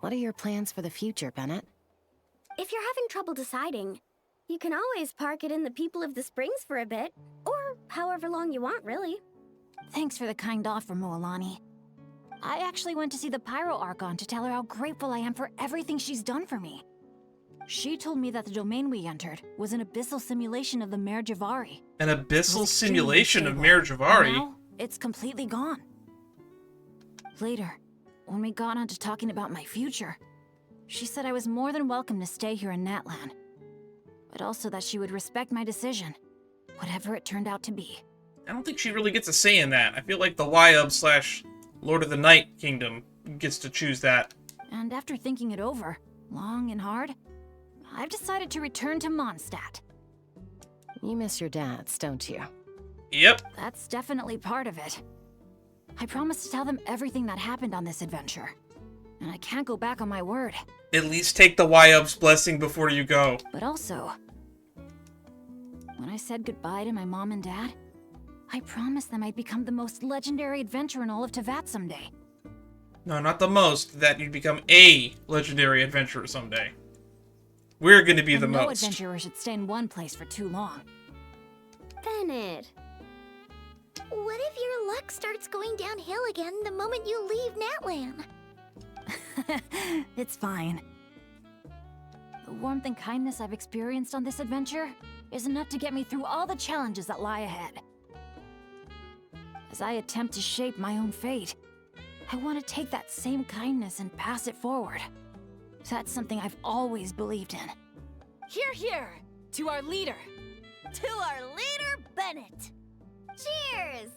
what are your plans for the future, Bennett? If you're having trouble deciding, you can always park it in the People of the Springs for a bit. Or however long you want, really. Thanks for the kind offer, Moalani. I actually went to see the Pyro Archon to tell her how grateful I am for everything she's done for me. She told me that the domain we entered was an abyssal simulation of the Mare Javari. An abyssal simulation of Mare Javari? Now, it's completely gone. Later, when we got on to talking about my future, she said I was more than welcome to stay here in Natlan, but also that she would respect my decision, whatever it turned out to be. I don't think she really gets a say in that. I feel like the YUB / Lord of the Night Kingdom gets to choose that. And after thinking it over, long and hard, I've decided to return to Mondstadt. You miss your dads, don't you? Yep. That's definitely part of it. I promised to tell them everything that happened on this adventure, and I can't go back on my word. At least take the YUB's blessing before you go. But also, when I said goodbye to my mom and dad, I promised them I'd become the most legendary adventurer in all of Tevat someday. No, not the most. That you'd become a legendary adventurer someday. We're going to be the no most. No adventurer should stay in one place for too long. Bennett. What if your luck starts going downhill again the moment you leave Natlan? It's fine. The warmth and kindness I've experienced on this adventure is enough to get me through all the challenges that lie ahead. As I attempt to shape my own fate, I want to take that same kindness and pass it forward. That's something I've always believed in. Hear, hear! To our leader! To our leader, Bennett! Cheers!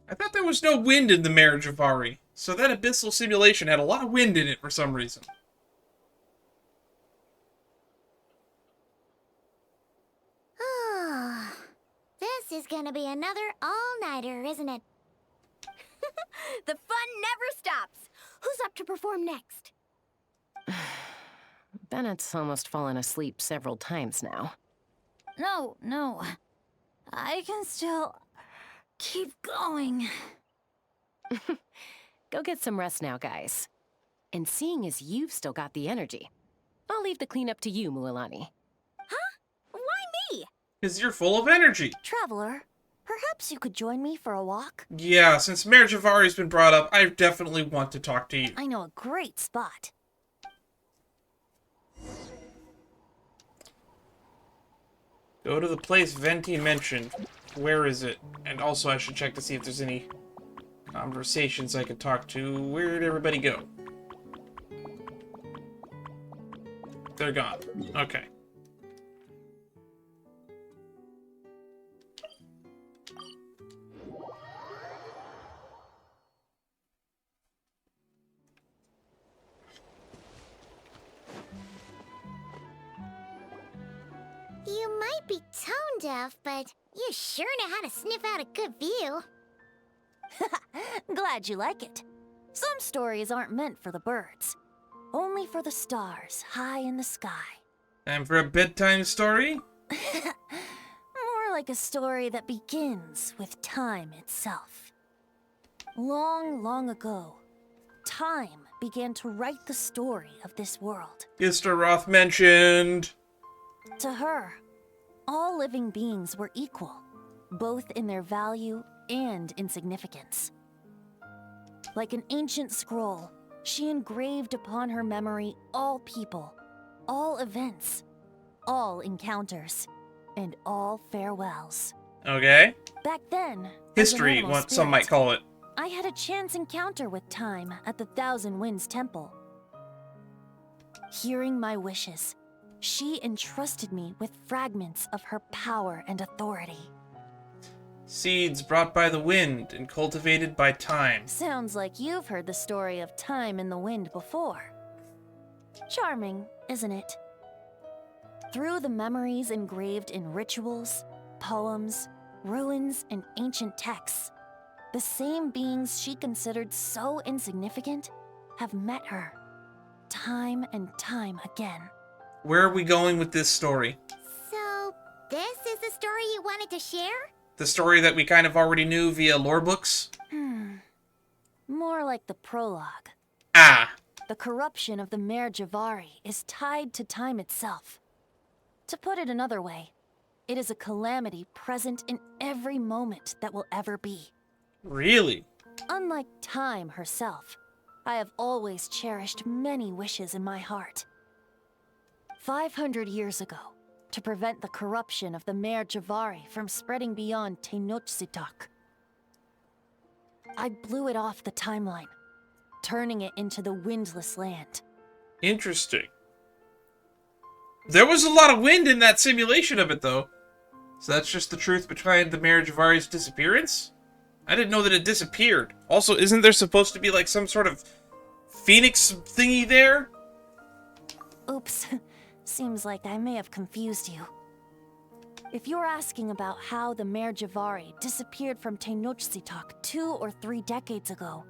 I thought there was no wind in the Mare Javari, so that abyssal simulation had a lot of wind in it for some reason. Oh, this is gonna be another all-nighter, isn't it? The fun never stops! Who's up to perform next? Bennett's almost fallen asleep several times now. No. I can still keep going. Go get some rest now, guys. And seeing as you've still got the energy, I'll leave the cleanup to you, Mualani. Why me? Because you're full of energy. Traveler, perhaps you could join me for a walk? Yeah, since Mayor Javari's been brought up, I definitely want to talk to you. I know a great spot. Go to the place Venti mentioned. Where is it? And also I should check to see if there's any conversations I could talk to. Where'd everybody go? They're gone. Okay. You might be tone deaf, but you sure know how to sniff out a good view. Glad you like it. Some stories aren't meant for the birds. Only for the stars high in the sky. Time for a bedtime story? More like a story that begins with time itself. Long, long ago, time began to write the story of this world. Mr. Roth mentioned. To her, all living beings were equal, both in their value and in significance. Like an ancient scroll, she engraved upon her memory all people, all events, all encounters, and all farewells. Okay. Back then, History, what some might call it. I had a chance encounter with time at the Thousand Winds Temple. Hearing my wishes, she entrusted me with fragments of her power and authority. Seeds brought by the wind and cultivated by time. Sounds like you've heard the story of time in the wind before. Charming, isn't it? Through the memories engraved in rituals, poems, ruins, and ancient texts, the same beings she considered so insignificant have met her, time and time again. Where are we going with this story? So, this is the story you wanted to share? The story that we kind of already knew via lore books? More like the prologue. Ah. The corruption of the Mayor Javari is tied to time itself. To put it another way, it is a calamity present in every moment that will ever be. Really? Unlike time herself, I have always cherished many wishes in my heart. 500 years ago, to prevent the corruption of the Mayor Javari from spreading beyond Tenochtitlán, I blew it off the timeline, turning it into the Windless Land. Interesting. There was a lot of wind in that simulation of it, though. So that's just the truth behind the Mayor Javari's disappearance? I didn't know that it disappeared. Also, isn't there supposed to be like some sort of phoenix thingy there? Oops. Seems like I may have confused you. If you're asking about how the Mayor Javari disappeared from Tenochtitlán 2 or 3 decades ago,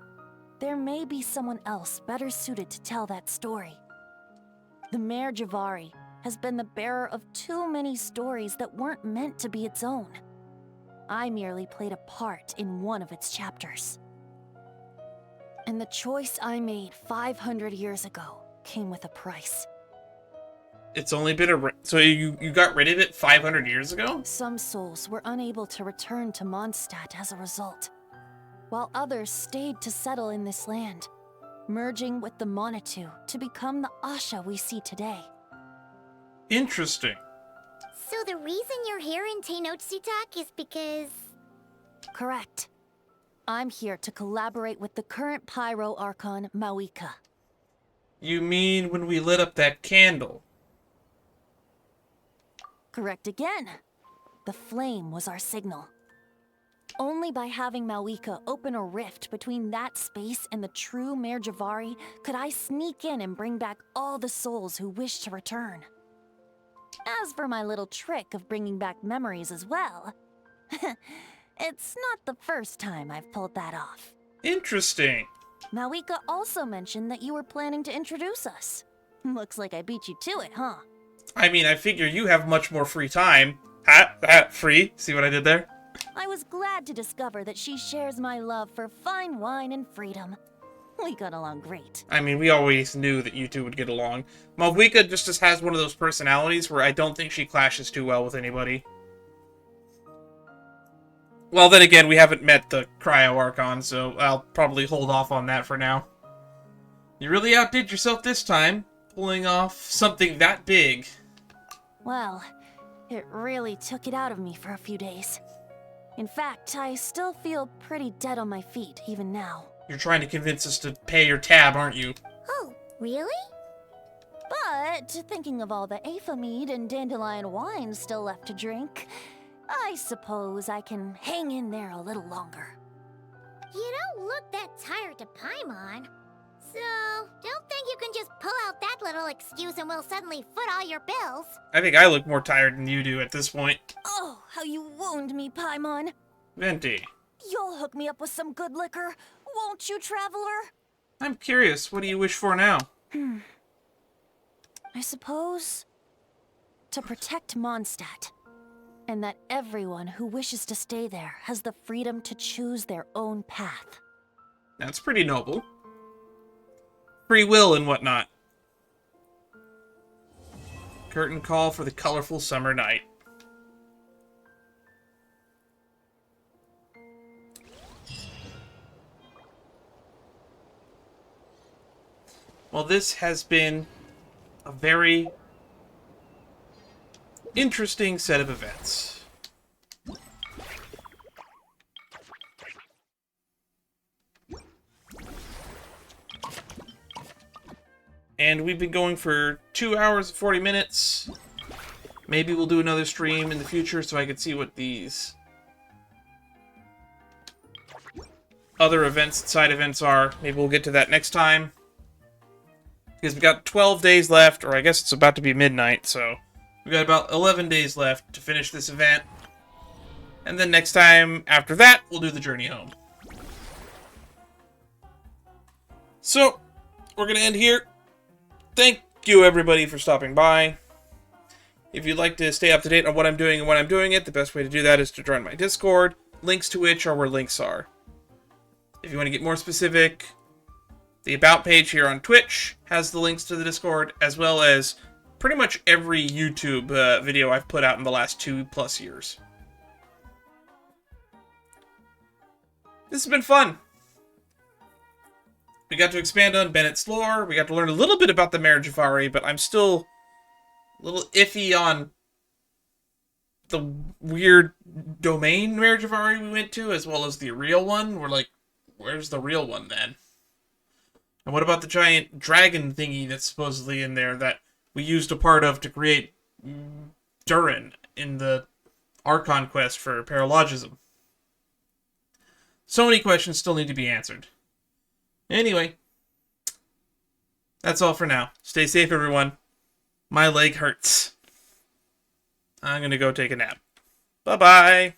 there may be someone else better suited to tell that story. The Mayor Javari has been the bearer of too many stories that weren't meant to be its own. I merely played a part in one of its chapters. And the choice I made 500 years ago came with a price. It's only been so you got rid of it 500 years ago? Some souls were unable to return to Mondstadt as a result, while others stayed to settle in this land, merging with the Monitu to become the Asha we see today. Interesting. So the reason you're here in Tenochtitlán is because... Correct. I'm here to collaborate with the current Pyro Archon, Mawika. You mean when we lit up that candle? Correct again. The flame was our signal. Only by having Mawika open a rift between that space and the true Mayor Javari could I sneak in and bring back all the souls who wish to return. As for my little trick of bringing back memories as well, it's not the first time I've pulled that off. Interesting. Mawika also mentioned that you were planning to introduce us. Looks like I beat you to it, huh? I mean, I figure you have much more free time. Free? See what I did there? I was glad to discover that she shares my love for fine wine and freedom. We got along great. I mean, we always knew that you two would get along. Malvika just has one of those personalities where I don't think she clashes too well with anybody. Well, then again, we haven't met the Cryo Archon, so I'll probably hold off on that for now. You really outdid yourself this time, pulling off something that big. Well, it really took it out of me for a few days. In fact, I still feel pretty dead on my feet, even now. You're trying to convince us to pay your tab, aren't you? Oh, really? But, thinking of all the Aether mead and dandelion wine still left to drink, I suppose I can hang in there a little longer. You don't look that tired to Paimon. So, don't think you can just pull out that little excuse and we'll suddenly foot all your bills. I think I look more tired than you do at this point. Oh, how you wound me, Paimon. Venti. You'll hook me up with some good liquor, won't you, Traveler? I'm curious, what do you wish for now? I suppose to protect Mondstadt, and that everyone who wishes to stay there has the freedom to choose their own path. That's pretty noble. Free will and whatnot. Curtain call for the colorful summer night. Well, this has been a very interesting set of events. And we've been going for 2 hours and 40 minutes. Maybe we'll do another stream in the future so I can see what these other events and side events are. Maybe we'll get to that next time. Because we've got 12 days left, or I guess it's about to be midnight, so we've got about 11 days left to finish this event. And then next time, after that, we'll do the journey home. So, we're going to end here. Thank you, everybody, for stopping by. If you'd like to stay up to date on what I'm doing and when I'm doing it, the best way to do that is to join my Discord, links to which are where links are. If you want to get more specific, the About page here on Twitch has the links to the Discord, as well as pretty much every YouTube video I've put out in the last 2+ years. This has been fun. We got to expand on Bennett's lore. We got to learn a little bit about the Marijavari, but I'm still a little iffy on the weird domain Marijavari we went to, as well as the real one. We're like, where's the real one then? And what about the giant dragon thingy that's supposedly in there that we used a part of to create Durin in the Archon quest for paralogism? So many questions still need to be answered. Anyway, that's all for now. Stay safe, everyone. My leg hurts. I'm gonna go take a nap. Bye-bye.